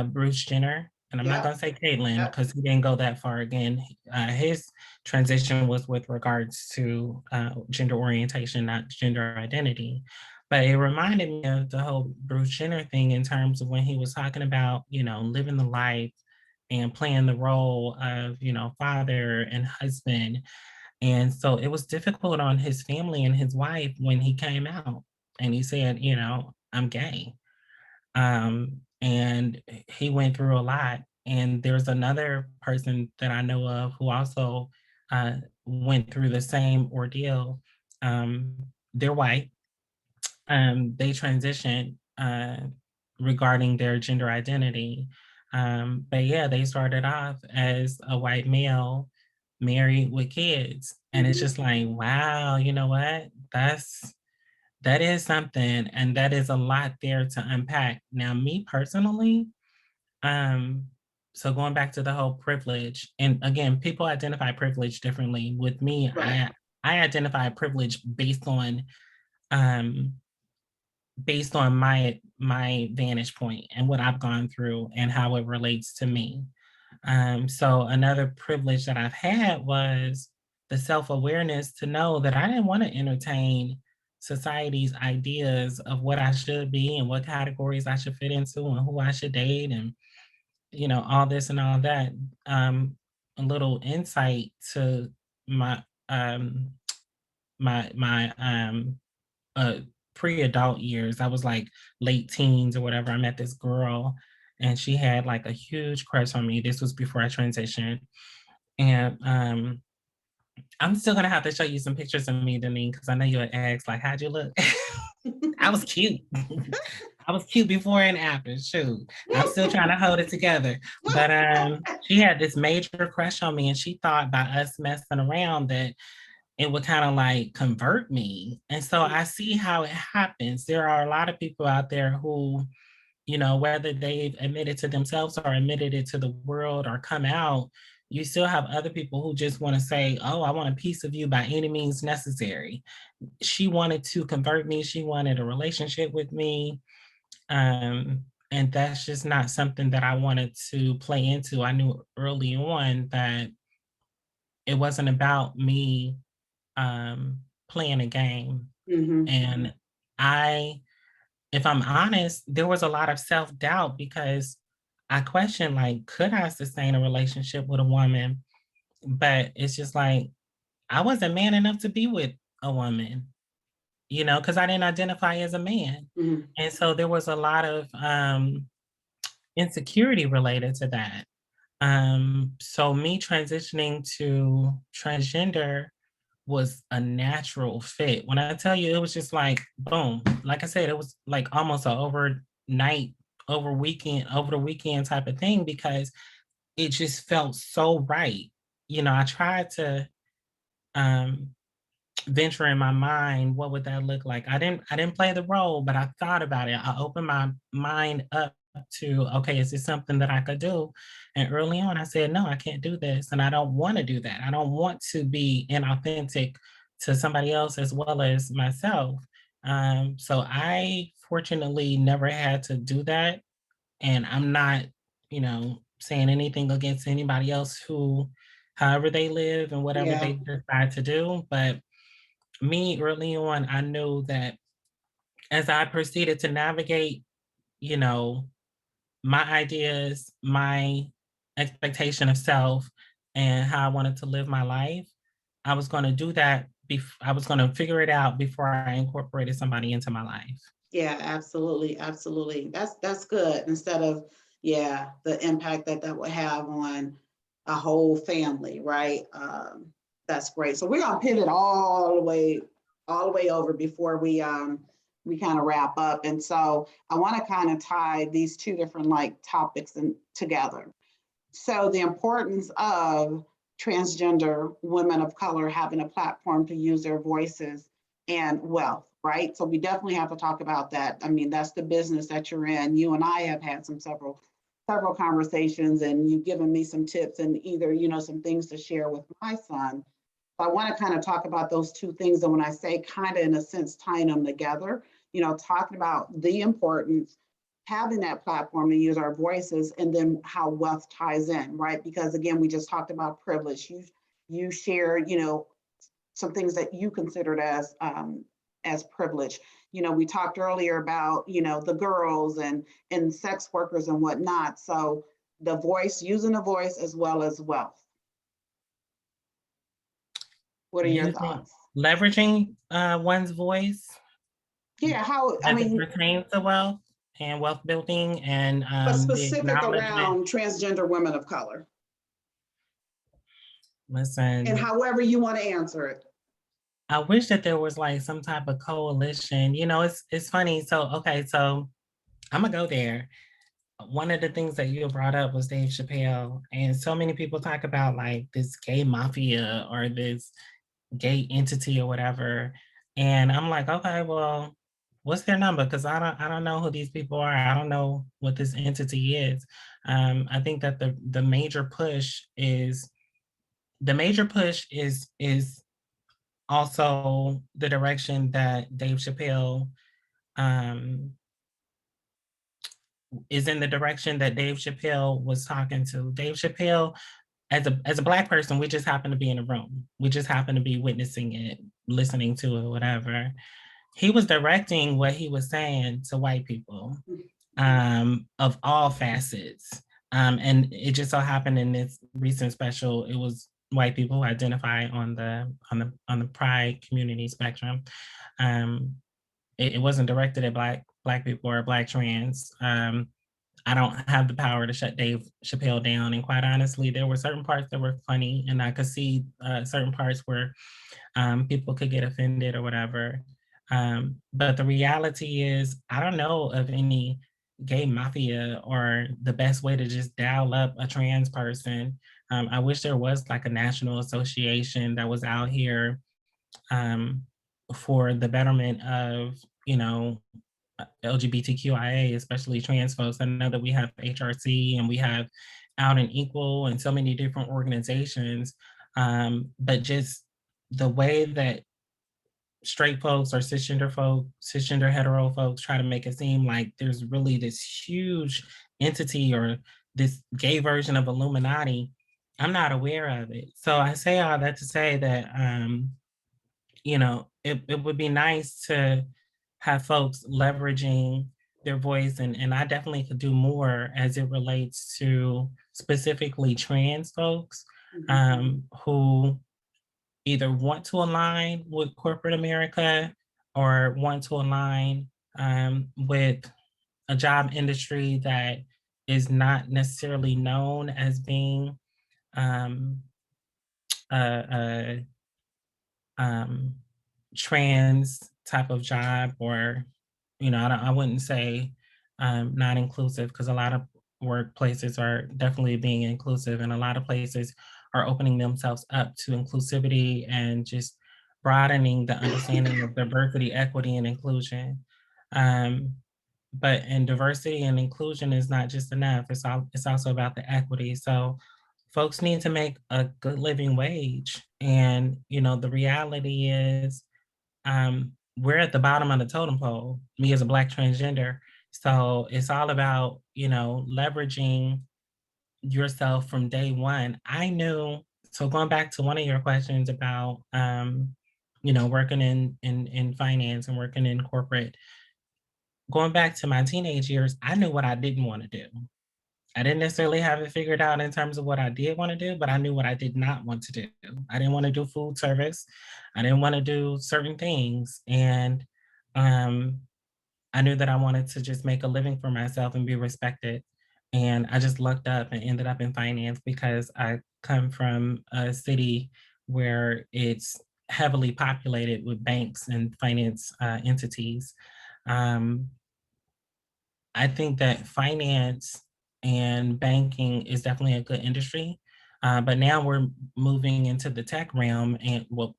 Bruce Jenner, and I'm not going to say Caitlyn because he didn't go that far again. His transition was with regards to gender orientation, not gender identity. But it reminded me of the whole Bruce Jenner thing in terms of when he was talking about, living the life and playing the role of, father and husband. And so it was difficult on his family and his wife when he came out and he said, I'm gay. And he went through a lot. And there's another person that I know of who also went through the same ordeal. They're white. They transitioned regarding their gender identity. But yeah, they started off as a white male married with kids. And it's just like, wow, you know what? That is something, and that is a lot there to unpack. Now, me personally, so going back to the whole privilege, and again, people identify privilege differently. With me, right. I identify privilege um, based on my vantage point and what I've gone through and how it relates to me. So another privilege that I've had was the self-awareness to know that I didn't want to entertain society's ideas of what I should be and what categories I should fit into and who I should date and, all this and all that. A little insight to my my pre-adult years. I was like late teens or whatever. I met this girl and she had like a huge crush on me. This was before I transitioned. And I'm still gonna have to show you some pictures of me, Denise, because I know you'll ask, like, how'd you look? I was cute. I was cute before and after. Shoot, I'm still trying to hold it together. But she had this major crush on me, and she thought by us messing around that it would kind of like convert me. And so I see how it happens. There are a lot of people out there who, you know, whether they've admitted to themselves or admitted it to the world or come out, you still have other people who just want to say, oh, I want a piece of you by any means necessary. She wanted to convert me. She wanted a relationship with me. And that's just not something that I wanted to play into. I knew early on that it wasn't about me playing a game. Mm-hmm. And if I'm honest, there was a lot of self-doubt because I questioned, like, could I sustain a relationship with a woman? But it's just like, I wasn't man enough to be with a woman, you know, because I didn't identify as a man. Mm-hmm. And so there was a lot of insecurity related to that. So me transitioning to transgender was a natural fit. When I tell you, it was just like, boom. Like I said, it was like almost an overnight, over the weekend type of thing, because it just felt so right. You know, I tried to um, venture in my mind, what would that look like? I didn't play the role, but I thought about it. I opened my mind up to, okay, is this something that I could do? And early on, I said, no, I can't do this. And I don't want to do that. I don't want to be inauthentic to somebody else as well as myself. So I fortunately never had to do that. And I'm not, you know, saying anything against anybody else who, however they live and whatever Yeah. they decide to do. But me early on, I knew that as I proceeded to navigate, you know, my ideas, my expectation of self, and how I wanted to live my life, I was going to do that. I was going to figure it out before I incorporated somebody into my life. Yeah, absolutely, absolutely. That's good. Instead of, yeah, the impact that that would have on a whole family, right? That's great. So we're gonna pivot all the way over before we kind of wrap up. And so I want to kind of tie these two different like topics together. So the importance of transgender women of color having a platform to use their voices and wealth, right? So we definitely have to talk about that. I mean, that's the business that you're in. You and I have had several conversations, and you've given me some tips and either, you know, some things to share with my son. So I want to kind of talk about those two things. And when I say kind of in a sense tying them together, you know, talking about the importance having that platform to use our voices, and then how wealth ties in, right? Because again, we just talked about privilege. You share, you know, some things that you considered as privilege. You know, we talked earlier about, you know, the girls and sex workers and whatnot. So the voice, using the voice as well as wealth. What are your thoughts? Leveraging one's voice. Yeah, how, I mean, pertains to wealth and wealth building and but the specific acknowledgement. around transgender women of color. Listen. And however you want to answer it. I wish that there was like some type of coalition. You know, it's funny. So, okay, so I'm gonna go there. One of the things that you brought up was Dave Chappelle. And so many people talk about like this gay mafia or this gay entity or whatever. And I'm like, okay, well, what's their number? Because I don't know who these people are. I don't know what this entity is. I think that the major push is also the direction that Dave Chappelle is in the direction that Dave Chappelle was talking to. Dave Chappelle, as a Black person, we just happen to be in a room. We just happen to be witnessing it, listening to it, whatever. He was directing what he was saying to white people of all facets. And it just so happened in this recent special, it was white people who identify on the pride community spectrum. It wasn't directed at black people or Black trans. I don't have the power to shut Dave Chappelle down. And quite honestly, there were certain parts that were funny, and I could see certain parts where people could get offended or whatever. But the reality is, I don't know of any gay mafia or the best way to just dial up a trans person. I wish there was like a national association that was out here um, for the betterment of, you know, LGBTQIA, especially trans folks. I know that we have HRC and we have Out and Equal and so many different organizations, but just the way that straight folks or cisgender hetero folks try to make it seem like there's really this huge entity or this gay version of Illuminati. I'm not aware of it. So I say all that to say that you know, it would be nice to have folks leveraging their voice, and I definitely could do more as it relates to specifically trans folks who either want to align with corporate America or want to align with a job industry that is not necessarily known as being um, a, um, trans type of job, or you know, I wouldn't say not inclusive, because a lot of workplaces are definitely being inclusive, and a lot of places are opening themselves up to inclusivity and just broadening the understanding of diversity, equity, and inclusion. Um, but and diversity and inclusion is not just enough. It's also about the equity. So folks need to make a good living wage. And, you know, the reality is we're at the bottom of the totem pole, me as a Black transgender. So it's all about, you know, leveraging yourself from day one. I knew, so going back to one of your questions about, you know, working in finance and working in corporate, going back to my teenage years, I knew what I didn't want to do. I didn't necessarily have it figured out in terms of what I did want to do, but I knew what I did not want to do. I didn't want to do food service. I didn't want to do certain things. And um, I knew that I wanted to just make a living for myself and be respected. And I just looked up and ended up in finance because I come from a city where it's heavily populated with banks and finance entities. Um, I think that finance and banking is definitely a good industry. But now we're moving into the tech realm, and well,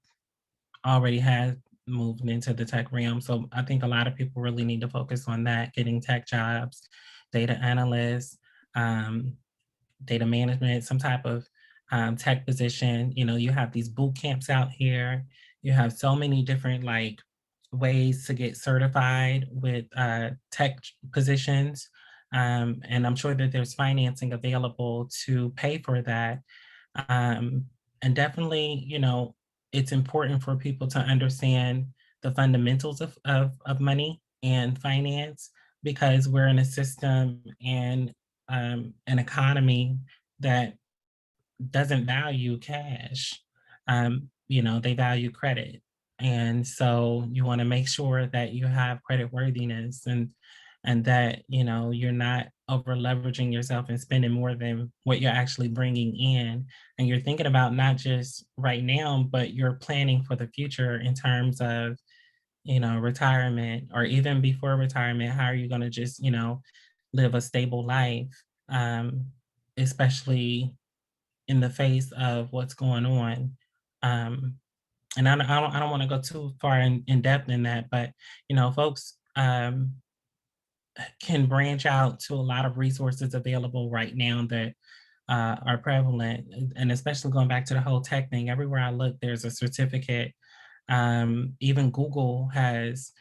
already has moved into the tech realm. So I think a lot of people really need to focus on that, getting tech jobs, data analysts, um, data management, some type of tech position. You know, you have these boot camps out here. You have so many different like ways to get certified with tech positions. And I'm sure that there's financing available to pay for that. Um, and definitely, you know, it's important for people to understand the fundamentals of money and finance, because we're in a system and an economy that doesn't value cash. You know, they value credit. And so you want to make sure that you have credit worthiness, and that, you know, you're not over leveraging yourself and spending more than what you're actually bringing in. And you're thinking about not just right now, but you're planning for the future in terms of, you know, retirement, or even before retirement. How are you going to just, you know, live a stable life, especially in the face of what's going on. Um, and I don't want to go too far in depth in that, but you know, folks can branch out to a lot of resources available right now that are prevalent, and especially going back to the whole tech thing. Everywhere I look, there's a certificate. Even Google has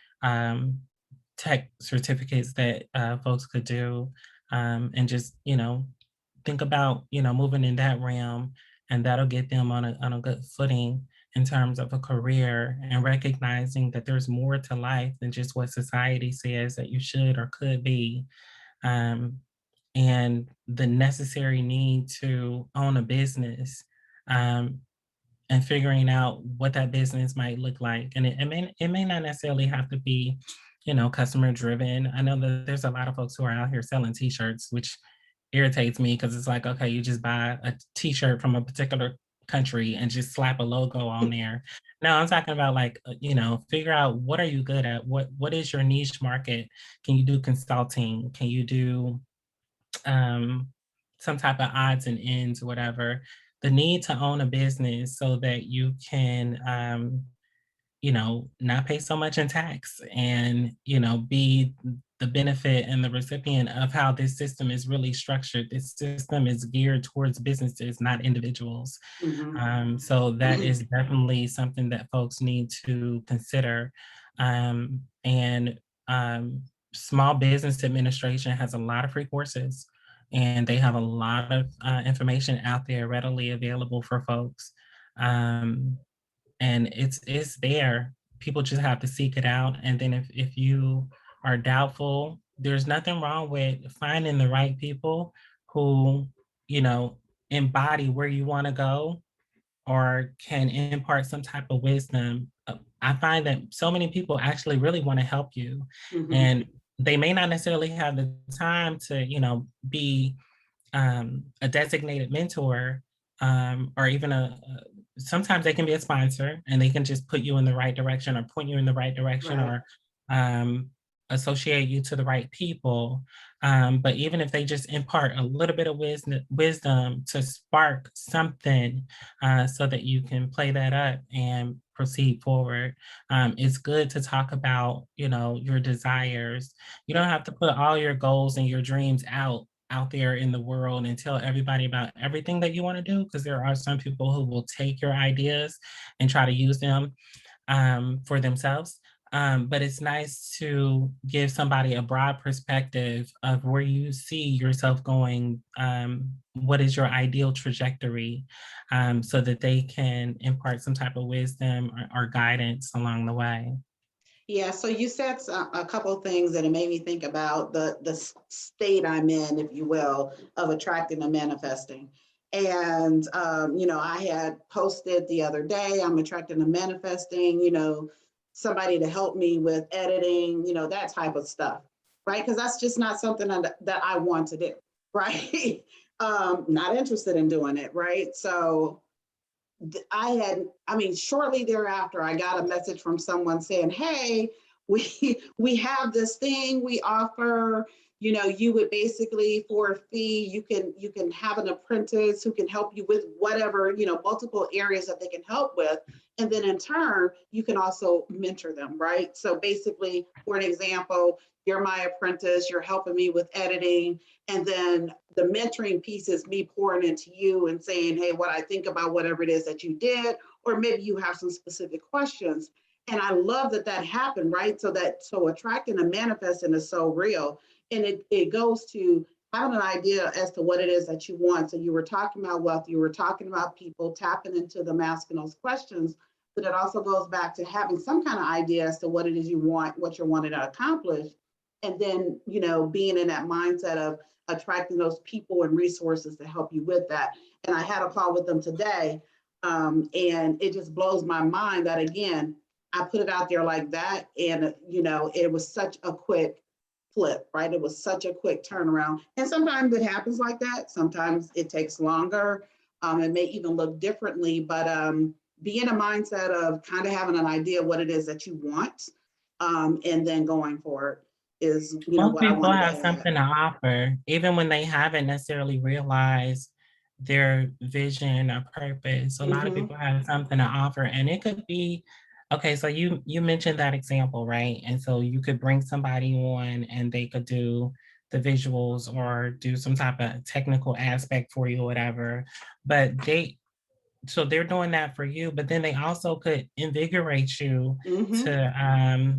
tech certificates that folks could do, and just, you know, think about, you know, moving in that realm, and that'll get them on a good footing in terms of a career, and recognizing that there's more to life than just what society says that you should or could be. Um, and the necessary need to own a business, um, and figuring out what that business might look like. And it may not necessarily have to be, you know, customer driven. I know that there's a lot of folks who are out here selling t-shirts, which irritates me, because it's like, okay, you just buy a t-shirt from a particular country and just slap a logo on there. No, I'm talking about like, figure out what are you good at? What is your niche market? Can you do consulting? Can you do some type of odds and ends, whatever? The need to own a business so that you can not pay so much in tax and, be the benefit and the recipient of how this system is really structured. This system is geared towards businesses, not individuals. So that is definitely something that folks need to consider. And Small Business Administration has a lot of free courses, and they have a lot of information out there readily available for folks. And it's there. People just have to seek it out. And then if you are doubtful, there's nothing wrong with finding the right people who, embody where you want to go or can impart some type of wisdom. I find that so many people actually really want to help you. And they may not necessarily have the time to, be a designated mentor, or even sometimes they can be a sponsor and they can just put you in the right direction or point you in the right direction, Right. or associate you to the right people. But even if they just impart a little bit of wisdom to spark something, so that you can play that up and proceed forward. It's good to talk about, your desires. You don't have to put all your goals and your dreams out there in the world and tell everybody about everything that you want to do, because there are some people who will take your ideas and try to use them for themselves. But it's nice to give somebody a broad perspective of where you see yourself going. What is your ideal trajectory, so that they can impart some type of wisdom or guidance along the way. Yeah, so you said a couple of things that it made me think about the state I'm in, if you will, of attracting and manifesting. And, I had posted the other day, I'm attracting and manifesting, somebody to help me with editing, that type of stuff, right? Because that's just not something that I want to do, right? Not interested in doing it, right? So shortly thereafter, I got a message from someone saying, hey, we have this thing we offer, you would basically, for a fee, you can have an apprentice who can help you with whatever, multiple areas that they can help with. And then in turn, you can also mentor them, right? So basically, for an example, you're my apprentice, you're helping me with editing. And then the mentoring piece is me pouring into you and saying, hey, what I think about whatever it is that you did, or maybe you have some specific questions. And I love that happened, right? So attracting and manifesting is so real. And it goes to having an idea as to what it is that you want. So you were talking about wealth, you were talking about people tapping into them, asking those questions, but it also goes back to having some kind of idea as to what it is you want, what you're wanting to accomplish. And then, being in that mindset of attracting those people and resources to help you with that. And I had a call with them today, and it just blows my mind that, again, I put it out there like that. And, it was such a quick flip, right? It was such a quick turnaround. And sometimes it happens like that. Sometimes it takes longer. It may even look differently, but be in a mindset of kind of having an idea what it is that you want, and then going for it is, Most what I people wanted to have add. something to offer, even when they haven't necessarily realized their vision or purpose. A lot of people have something to offer, and it could be, okay, so you mentioned that example, right? And so you could bring somebody on and they could do the visuals or do some type of technical aspect for you or whatever. But so they're doing that for you, but then they also could invigorate you to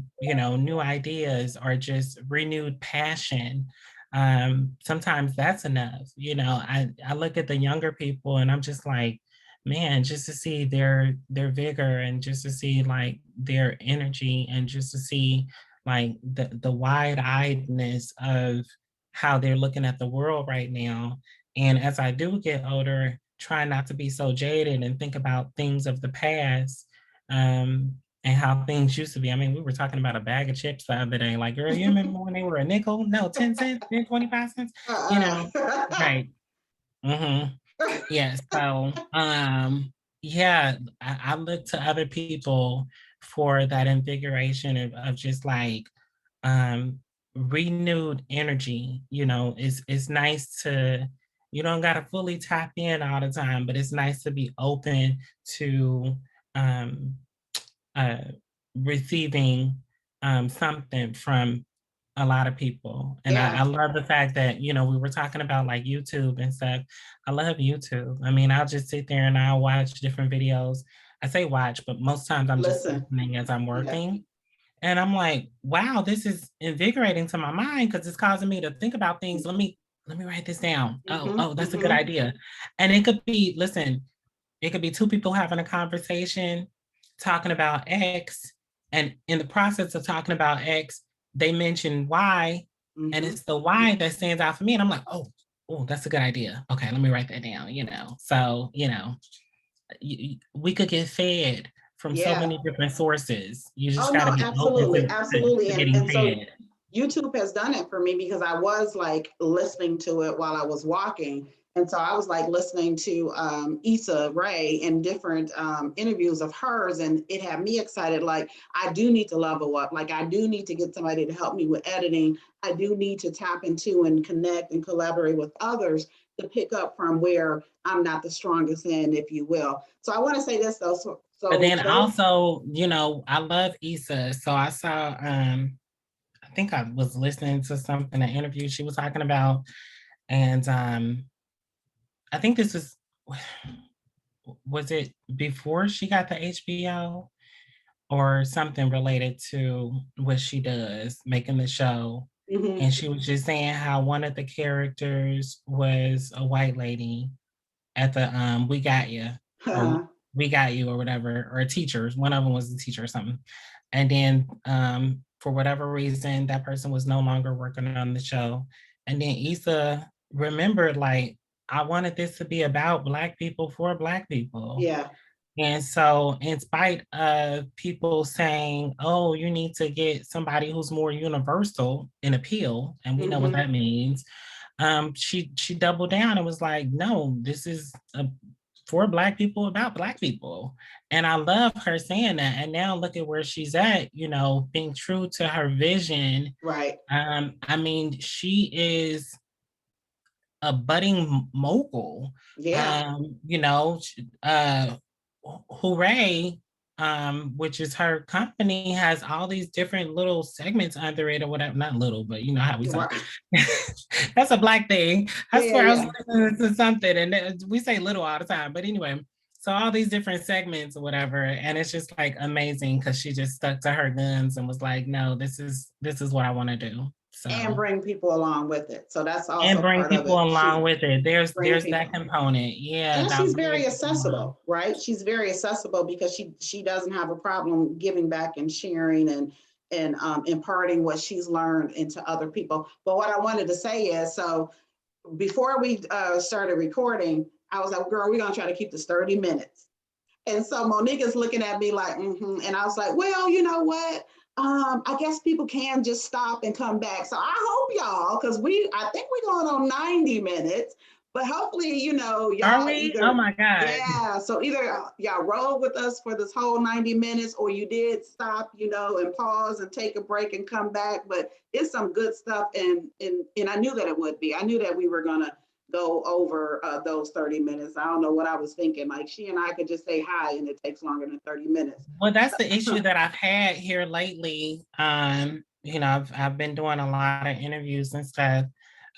new ideas or just renewed passion. Sometimes that's enough. I look at the younger people and I'm just like, man, just to see their vigor and just to see like their energy and just to see like the wide-eyedness of how they're looking at the world right now. And as I do get older, try not to be so jaded and think about things of the past, and how things used to be. I mean, we were talking about a bag of chips the other day. Like, girl, you remember when they were a nickel? No, 10 cents, then 25 cents, you know, right. Mm-hmm. Yeah. So, yeah, I look to other people for that invigoration of just like um renewed energy. It's nice to, you don't gotta fully tap in all the time, but it's nice to be open to um uh receiving something from a lot of people. And I Yeah, love the fact that, we were talking about like YouTube and stuff. I love YouTube. I mean, I'll just sit there and I'll watch different videos. I say watch, but most times I'm just listen. listening as I'm Yeah. working. And I'm like, wow, this is invigorating to my mind because it's causing me to think about things. Let me write this down. Oh, that's a good Mm-hmm. idea. And it could be, listen, it could be two people having a conversation talking about X, and in the process of talking about X, they mention Y, and Mm-hmm. it's the Y that stands out for me. And I'm like, oh, that's a good idea. Okay, let me write that down. So, we could get fed from so Yeah. many different sources. You just Oh got to no, be open absolutely, absolutely. to And getting so fed. YouTube has done it for me because I was like listening to it while I was walking. And so I was like listening to Issa Rae and different interviews of hers, and it had me excited. Like, I do need to level up. Like, I do need to get somebody to help me with editing. I do need to tap into and connect and collaborate with others to pick up from where I'm not the strongest in, if you will. So I want to say this though. But So then those, also, I love Issa. So I saw I think I was listening to something, an interview she was talking about, and I think this was it before she got the HBO or something related to what she does, making the show. mhm. And she was just saying how one of the characters was a white lady at the We Got You, or We Got You, or whatever, or teachers. One of them was a teacher or something. And then for whatever reason, that person was no longer working on the show. And then Issa remembered, like, I wanted this to be about Black people for Black people. Yeah. And so, in spite of people saying, oh, you need to get somebody who's more universal in appeal, and we know what Mhm. that means, she doubled down and was like, no, this is for Black people about Black people. And I love her saying that. And now look at where she's at, being true to her vision. Right. I mean, she is a budding mogul. Yeah. Uh, Hooray, which is her company, has all these different little segments under it or whatever. Not little, but you know how we say. Right. That's a Black thing. I Yeah, swear I was yeah. listening to something, and we say little all the time. But anyway, so all these different segments or whatever, and it's just like amazing because she just stuck to her guns and was like, no, this is what I want to do. And So, bring people along with it. So that's and also bring part of people it. along with it. There's Bring there's that people. component. Yeah, And about she's bringing very people along. accessible, right? She's very accessible because she doesn't have a problem giving back and sharing and imparting what she's learned into other people. But what I wanted to say is, so before we started recording, I was like, girl, we're gonna try to keep this 30 minutes. And so Monique is looking at me like, mm-hmm. And I was like, well, you know what? I guess people can just stop and come back. So I hope y'all, because I think we're going on 90 minutes, but hopefully, Are y'all we? Oh either, my God. yeah. So either y'all roll with us for this whole 90 minutes, or you did stop, and pause and take a break and come back. But it's some good stuff. And I knew that it would be. I knew that we were going to go over those 30 minutes. I don't know what I was thinking. Like, she and I could just say hi and it takes longer than 30 minutes. Well, that's the issue that I've had here lately. I've been doing a lot of interviews and stuff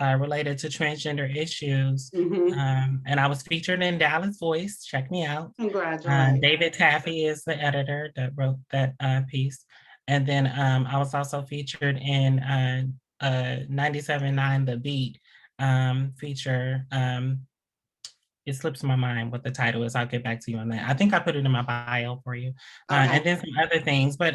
related to transgender issues. Mm-hmm. And I was featured in Dallas Voice. Check me out. Congratulations. David Taffy is the editor that wrote that piece. And then I was also featured in 97.9 The Beat feature. It slips my mind what the title is. I'll get back to you on that. I think I put it in my bio for you. Okay. And then some other things. But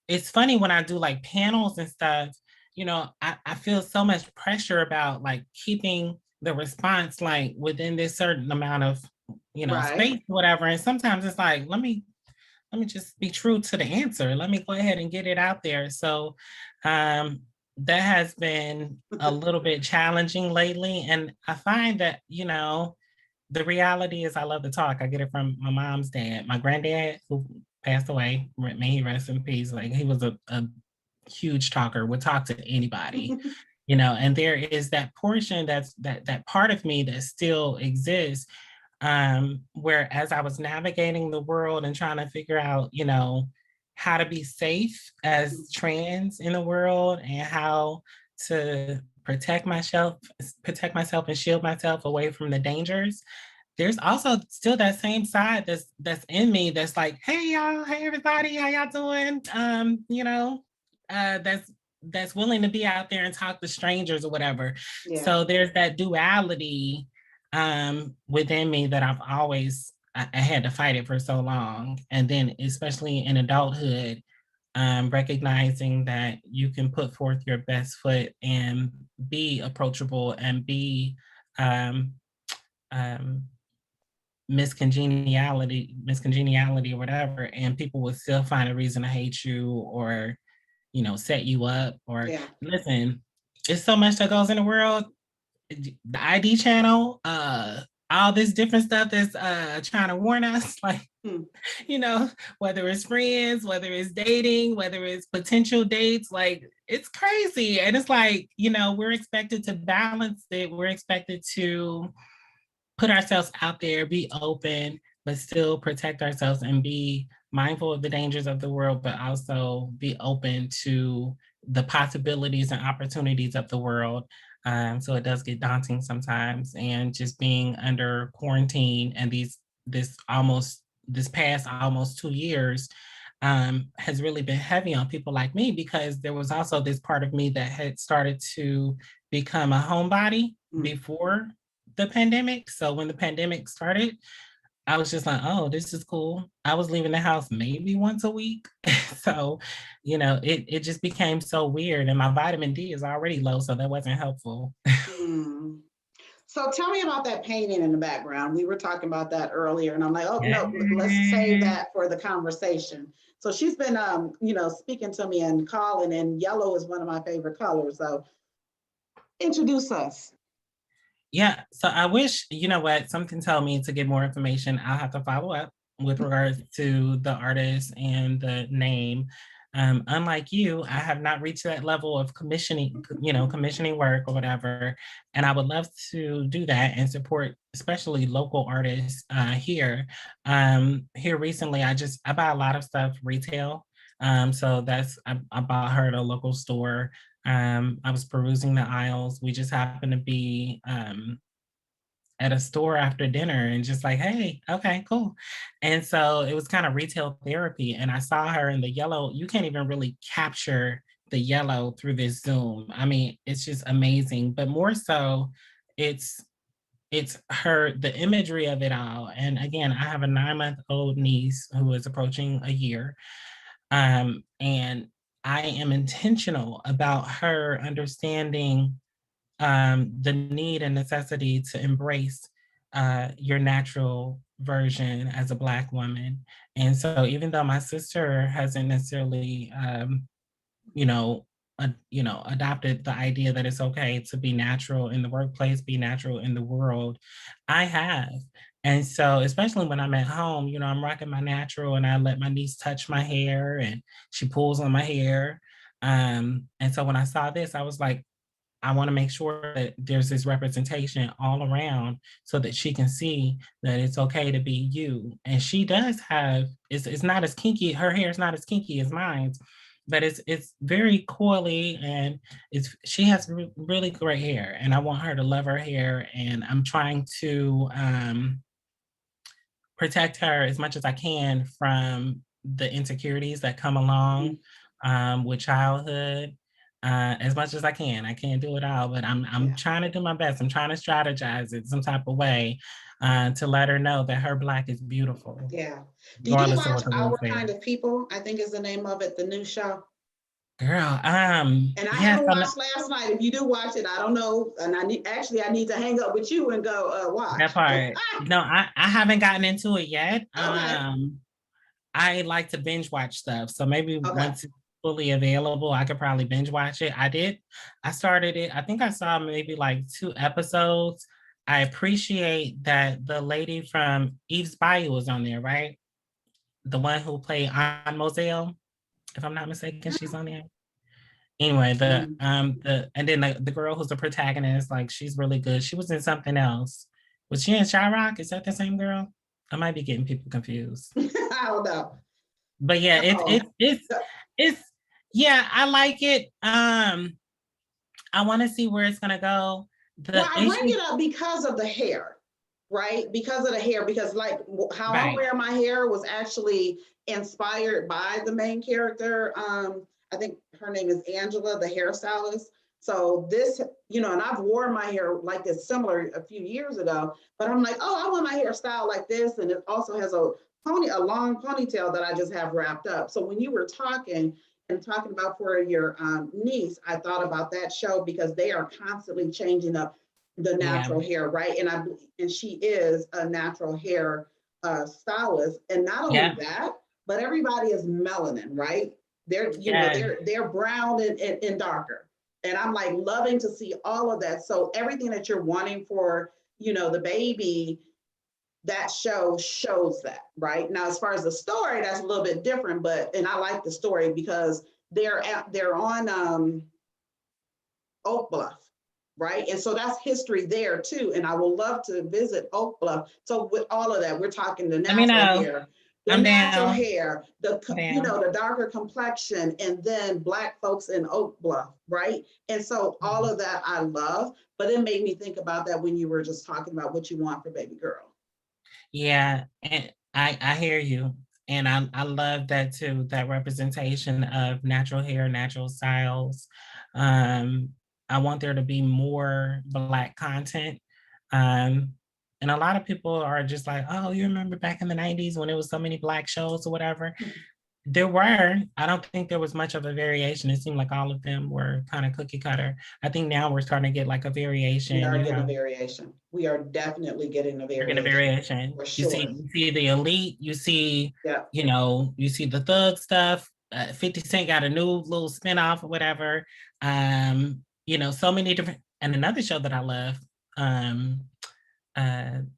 it's funny when I do like panels and stuff, I feel so much pressure about like keeping the response like within this certain amount of, Right. space, whatever. And sometimes it's like, let me just be true to the answer. Let me go ahead and get it out there. So that has been a little bit challenging lately. And I find that, the reality is I love to talk. I get it from my mom's dad. My granddad, who passed away, may he rest in peace. Like, he was a huge talker, would talk to anybody, and there is that portion that part of me that still exists, where as I was navigating the world and trying to figure out, how to be safe as trans in the world and how to protect myself and shield myself away from the dangers. There's also still that same side that's in me that's like, hey y'all, hey everybody, how y'all doing? That's willing to be out there and talk to strangers or whatever. Yeah. So there's that duality within me that I had to fight it for so long. And then especially in adulthood, recognizing that you can put forth your best foot and be approachable and be miscongeniality or whatever, and people will still find a reason to hate you or, set you up or listen, it's so much that goes in the world. The ID channel, all this different stuff that's trying to warn us, like, whether it's friends, whether it's dating, whether it's potential dates, like, it's crazy. And it's like, we're expected to balance it. We're expected to put ourselves out there, be open, but still protect ourselves and be mindful of the dangers of the world, but also be open to the possibilities and opportunities of the world. So it does get daunting sometimes. And just being under quarantine and this past almost 2 years has really been heavy on people like me, because there was also this part of me that had started to become a homebody before the pandemic. So when the pandemic started, I was just like, oh, this is cool. I was leaving the house maybe once a week. So, it just became so weird. And my vitamin D is already low, so that wasn't helpful. So tell me about that painting in the background. We were talking about that earlier, and I'm like, oh, no, let's save that for the conversation. So she's been, speaking to me and calling, and yellow is one of my favorite colors. So introduce us. Yeah, so I wish, something told me to get more information. I'll have to follow up with regards to the artist and the name. Unlike you, I have not reached that level of commissioning work or whatever. And I would love to do that and support, especially local artists here. Here recently, I buy a lot of stuff retail. So I bought her at a local store. I was perusing the aisles. We just happened to be at a store after dinner and just like, hey, okay, cool. And so it was kind of retail therapy. And I saw her in the yellow. You can't even really capture the yellow through this Zoom. I mean, it's just amazing. But more so, it's the imagery of it all. And again, I have a 9-month-old niece who is approaching a year. And I am intentional about her understanding the need and necessity to embrace your natural version as a Black woman. And so even though my sister hasn't necessarily, adopted the idea that it's okay to be natural in the workplace, be natural in the world, I have. And so, especially when I'm at home, I'm rocking my natural and I let my niece touch my hair and she pulls on my hair. And so when I saw this, I was like, I want to make sure that there's this representation all around so that she can see that it's okay to be you. And she does have, it's not as kinky, her hair is not as kinky as mine, but it's very coily and she has really great hair and I want her to love her hair. And I'm trying to protect her as much as I can from the insecurities that come along with childhood. As much as I can. I can't do it all, but I'm trying to do my best. I'm trying to strategize it some type of way to let her know that her Black is beautiful. Yeah. Did you watch Our Kind of People? I think is the name of it, the new show. Girl, and I haven't watched last night. If you do watch it, I don't know. And I need to hang up with you and go watch. That part. No, I haven't gotten into it yet. Okay. I like to binge watch stuff. So maybe once it's fully available, I could probably binge watch it. I started it. I think I saw maybe like 2 episodes. I appreciate that the lady from Eve's Bayou was on there, right? The one who played on Moselle, if I'm not mistaken, she's on there. Anyway, and then the girl who's the protagonist, like she's really good. She was in something else. Was she in Chirac? Is that the same girl? I might be getting people confused. I don't know. But yeah, it's yeah, I like it. I want to see where it's gonna go. Well, I bring it up because of the hair, right? Because of the hair, because like how I wear my hair was actually inspired by the main character. I think her name is Angela, the hairstylist. So this, and I've worn my hair like this similar a few years ago, but I'm like, oh, I want my hair styled like this. And it also has a long ponytail that I just have wrapped up. So when you were talking about for your niece, I thought about that show because they are constantly changing up the natural hair, right? And she is a natural hair stylist. And not only that, but everybody is melanin, right? They're they're brown and darker. And I'm like loving to see all of that. So everything that you're wanting for, the baby, that show shows that, right? Now, as far as the story, that's a little bit different, and I like the story because they're on Oak Bluff, right? And so that's history there too. And I will love to visit Oak Bluff. So with all of that, we're talking the natural hair, the darker complexion, and then Black folks in Oak Bluff, right? And so all of that I love, but it made me think about that when you were just talking about what you want for baby girl. Yeah, and I hear you. And I love that too, that representation of natural hair, natural styles. I want there to be more Black content. And a lot of people are just like, oh, you remember back in the 90s when there was so many Black shows or whatever? There were. I don't think there was much of a variation. It seemed like all of them were kind of cookie cutter. I think now we're starting to get like a variation. We are getting a variation. We are definitely getting a variation. We're getting a variation. For sure. You see the elite, you see, you see the thug stuff. 50 Cent got a new little spinoff or whatever. So many different, and another show that I love,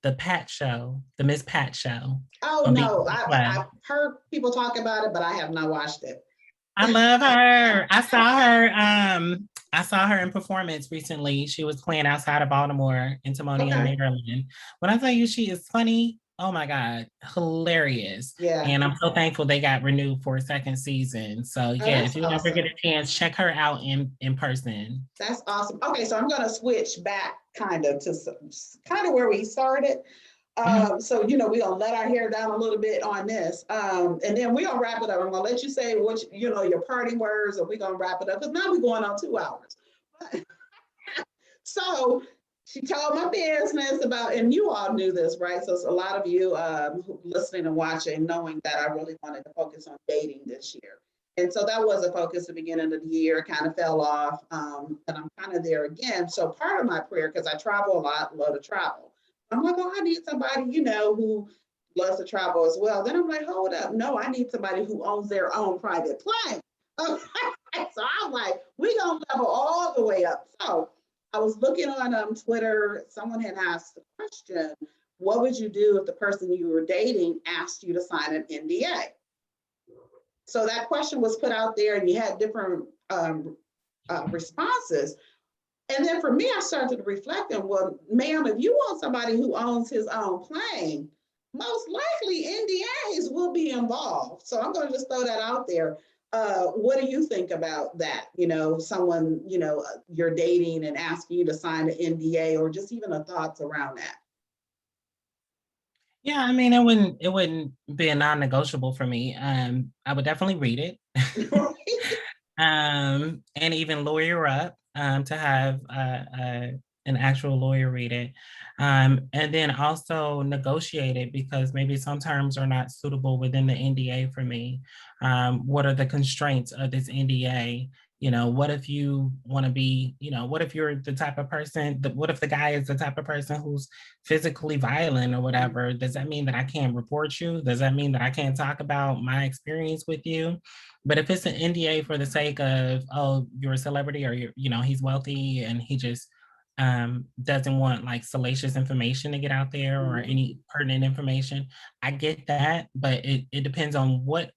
the Pat show, the Miss Pat show. Oh no, I've heard people talk about it, but I have not watched it. I love her. I saw her in performance recently. She was playing outside of Baltimore in Timonium, Maryland. When I tell you she is funny, oh my God, hilarious. Yeah. And I'm so thankful they got renewed for a second season. So if you ever get a chance, check her out in person. That's awesome. Okay, so I'm gonna switch back kind of where we started. So, we're going to let our hair down a little bit on this. And then we're going to wrap it up. I'm going to let you say what, your parting words, or we're going to wrap it up because now we're going on 2 hours. So she told my business about, and you all knew this, right? So it's a lot of you listening and watching, knowing that I really wanted to focus on dating this year. And so that was a focus at the beginning of the year, kind of fell off. And I'm kind of there again. So part of my prayer, because I travel a lot, love to travel. I'm like, oh, I need somebody, who loves to travel as well. Then I'm like, hold up. No, I need somebody who owns their own private plane. So I'm like, we're going to level all the way up. So I was looking on Twitter. Someone had asked the question, what would you do if the person you were dating asked you to sign an NDA? So that question was put out there and you had different responses. And then for me, I started to reflect on, well, ma'am, if you want somebody who owns his own plane, most likely NDAs will be involved. So I'm going to just throw that out there. What do you think about that? Someone, you're dating and asking you to sign an NDA, or just even the thoughts around that? Yeah, I mean, it wouldn't be a non-negotiable for me. I would definitely read it. And even lawyer up to have an actual lawyer read it. And then also negotiate it, because maybe some terms are not suitable within the NDA for me. What are the constraints of this NDA? What if you want to be, what if you're the type of person, what if the guy is the type of person who's physically violent or whatever? Does that mean that I can't report you? Does that mean that I can't talk about my experience with you? But if it's an NDA for the sake of, oh, you're a celebrity, or he's wealthy and he just doesn't want like salacious information to get out there or any pertinent information. I get that, but it depends on what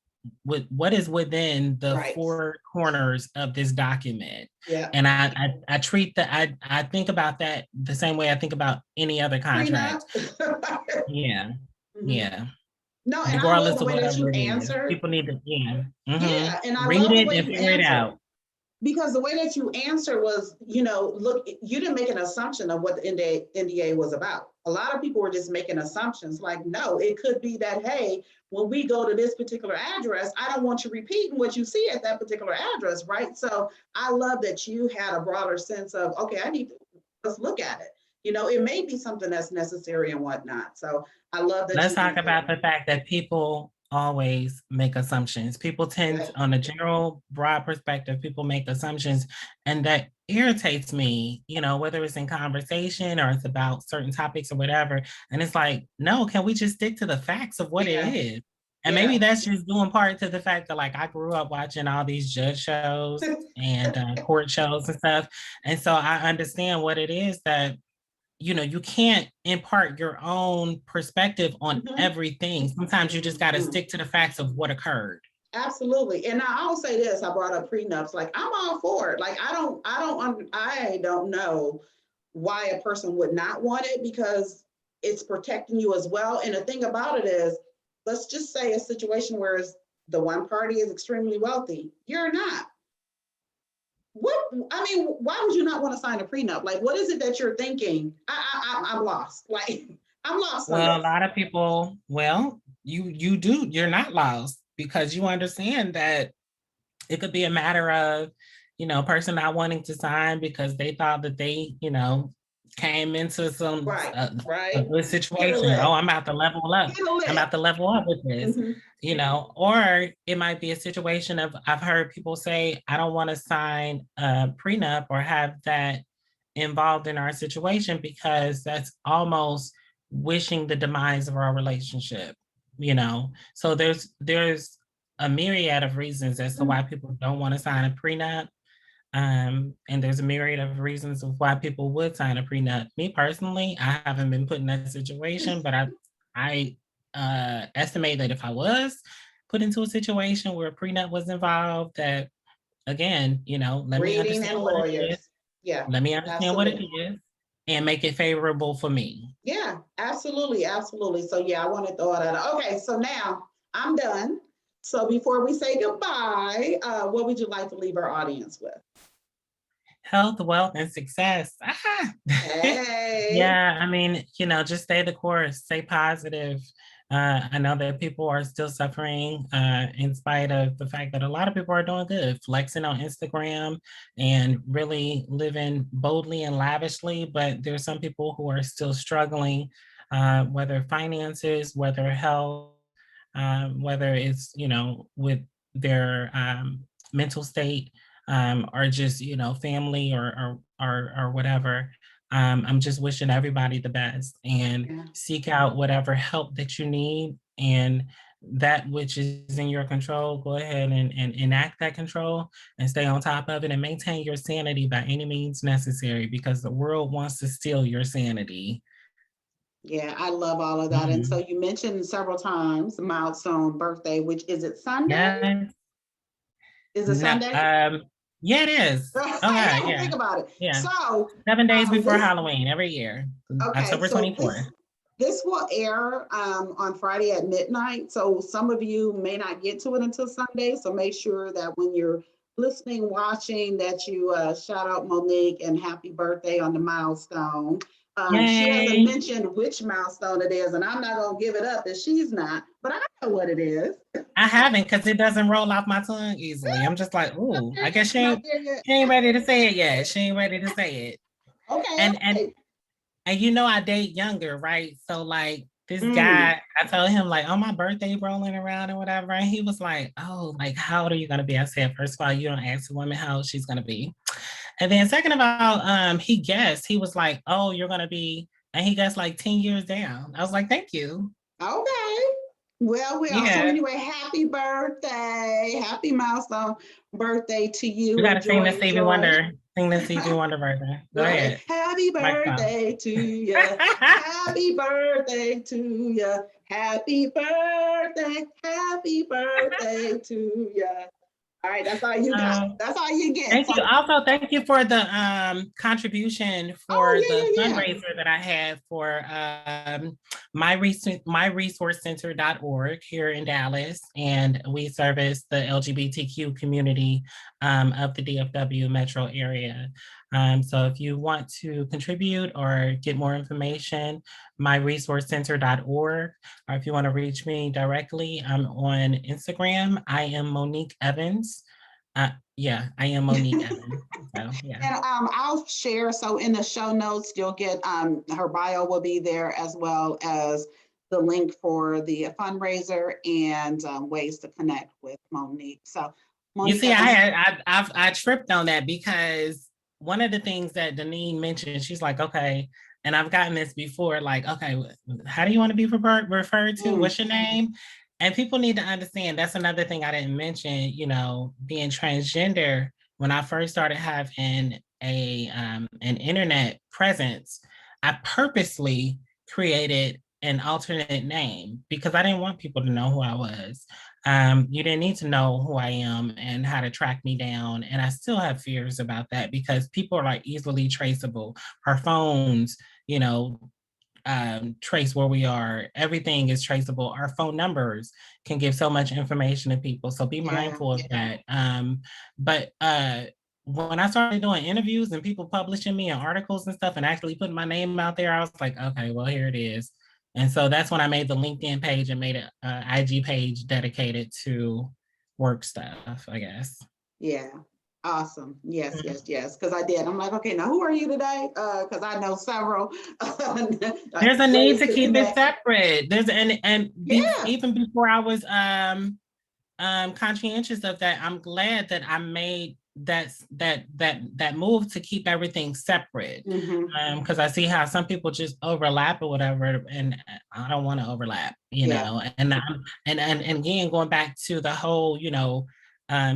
is within the four corners of this document. Yeah. And I treat that, I think about that the same way I think about any other contract. Yeah. Yeah. No, and I love Regardless the of way that you whatever it is, answered. people need to, Yeah, and I read love the it way and you figure it answered. out. Because the way that you answered was, look, you didn't make an assumption of what the NDA was about. A lot of people were just making assumptions like, no, it could be that, hey, when we go to this particular address, I don't want you repeating what you see at that particular address, right? So I love that you had a broader sense of, okay, I need to, let's look at it. It may be something that's necessary and whatnot. So I love that. Let's talk about the fact that people always make assumptions. People tend, on a general broad perspective, people make assumptions, and that irritates me, whether it's in conversation or it's about certain topics or whatever. And it's like, no, can we just stick to the facts of what it is? And maybe that's just doing part to the fact that like I grew up watching all these judge shows and court shows and stuff. And so I understand what it is that you can't impart your own perspective on everything. Sometimes you just got to stick to the facts of what occurred. Absolutely. And I'll say this, I brought up prenups, like I'm all for it. Like I don't know why a person would not want it, because it's protecting you as well. And the thing about it is, let's just say a situation where the one party is extremely wealthy, you're not. Why would you not want to sign a prenup? Like, what is it that you're thinking? I'm lost. Like, I'm lost. Well, a lot of people, you're not lost, because you understand that it could be a matter of, a person not wanting to sign because they thought that they, came into some a good situation. Oh, I'm about to level up. I'm about to level up with this, or it might be a situation of, I've heard people say, I don't want to sign a prenup or have that involved in our situation because that's almost wishing the demise of our relationship, So there's a myriad of reasons as to why people don't want to sign a prenup. And there's a myriad of reasons of why people would sign a prenup. Me personally, I haven't been put in that situation, but I estimate that if I was put into a situation where a prenup was involved, that again, let me understand what it is. Yeah. Let me understand what it is and make it favorable for me. Yeah, absolutely. Absolutely. So yeah, I want to throw it out. Okay, so now I'm done. So before we say goodbye, what would you like to leave our audience with? Health, wealth, and success. Hey. Yeah, just stay the course, stay positive. I know that people are still suffering in spite of the fact that a lot of people are doing good, flexing on Instagram and really living boldly and lavishly, but there's some people who are still struggling, whether finances, whether health, whether it's, with their mental state, or just, family or whatever. I'm just wishing everybody the best, and seek out whatever help that you need, and that which is in your control, go ahead and enact that control and stay on top of it and maintain your sanity by any means necessary, because the world wants to steal your sanity. Yeah, I love all of that. And so you mentioned several times Milestone Birthday, which is it Sunday? Yes. Is it Sunday? Yeah, it is. Yeah. Think about it. Yeah. So 7 days before Halloween every year. October 24th. This will air on Friday at midnight. So some of you may not get to it until Sunday. So make sure that when you're listening, watching, that you shout out Monique and happy birthday on the milestone. She hasn't mentioned which milestone it is, and I'm not going to give it up if she's not, but I know what it is. I haven't, because it doesn't roll off my tongue easily. I'm just like, ooh, I guess she ain't ready to say it yet. She ain't ready to say it. Okay. And I date younger, right? So like this guy, I told him like, oh, my birthday rolling around or whatever. And he was like, oh, like, how old are you going to be? I said, first of all, you don't ask a woman how old she's going to be. And then second of all, he guessed, he was like, oh, you're going to be, and he guessed like 10 years down. I was like, thank you. Okay. Well, so anyway, happy birthday. Happy milestone birthday to you. You got to sing the Stevie Wonder. Sing the Stevie Wonder version. Go ahead. Happy birthday to you. Happy birthday to you. Happy birthday. Happy birthday to you. All right, that's all you got. That's all you get. Thank you. Also, thank you for the contribution for the fundraiser that I had for myresourcecenter.org here in Dallas. And we service the LGBTQ community of the DFW metro area. So if you want to contribute or get more information, myresourcecenter.org, or if you want to reach me directly, I'm on Instagram. I am Monique Evans. Yeah, I am Monique Evans. So, yeah. And I'll share. So in the show notes, you'll get her bio will be there, as well as the link for the fundraiser and ways to connect with Monique. So Monique, you see, I tripped on that because one of the things that Deneen mentioned, she's like, okay, and I've gotten this before, like, okay, how do you want to be referred to? What's your name? And people need to understand, that's another thing I didn't mention, you know, being transgender. When I first started having an internet presence, I purposely created an alternate name because I didn't want people to know who I was. You didn't need to know who I am and how to track me down. And I still have fears about that because people are like easily traceable. Our phones, you know, trace where we are. Everything is traceable. Our phone numbers can give so much information to people. So be mindful of that. But when I started doing interviews and people publishing me in articles and stuff and actually putting my name out there, I was like, okay, well, here it is. And so that's when I made the LinkedIn page and made an IG page dedicated to work stuff, I guess. Yeah. Awesome. Yes, yes, yes. Because I did. I'm like, okay, now who are you today? Because I know several. There's a need to keep it separate. There's even before I was conscientious of that, I'm glad that I made that move to keep everything separate. Because I see how some people just overlap or whatever, and I don't want to overlap, you know. And again, going back to the whole, you know,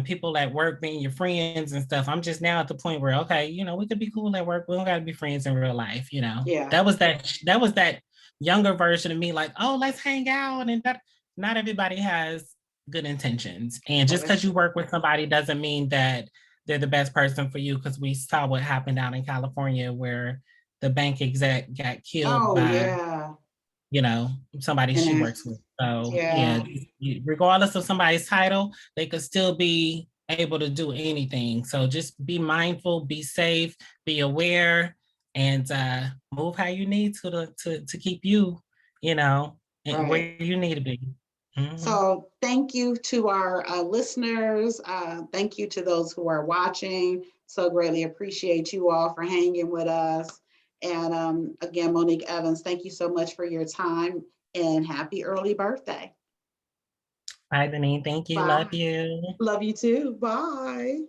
people at work being your friends and stuff. I'm just now at the point where, okay, you know, we could be cool at work. We don't got to be friends in real life, you know. That was that younger version of me, like, oh, let's hang out, and that. Not everybody has good intentions, and just because you work with somebody doesn't mean that they're the best person for you, because we saw what happened out in California where the bank exec got killed by you know, somebody she works with. So regardless of somebody's title, they could still be able to do anything. So just be mindful, be safe, be aware, and move how you need to keep you, you know, where you need to be. So thank you to our listeners. Thank you to those who are watching. So greatly appreciate you all for hanging with us. And again, Monique Evans, thank you so much for your time, and happy early birthday. Bye, Deneen. Thank you. Bye. Love you. Love you too. Bye.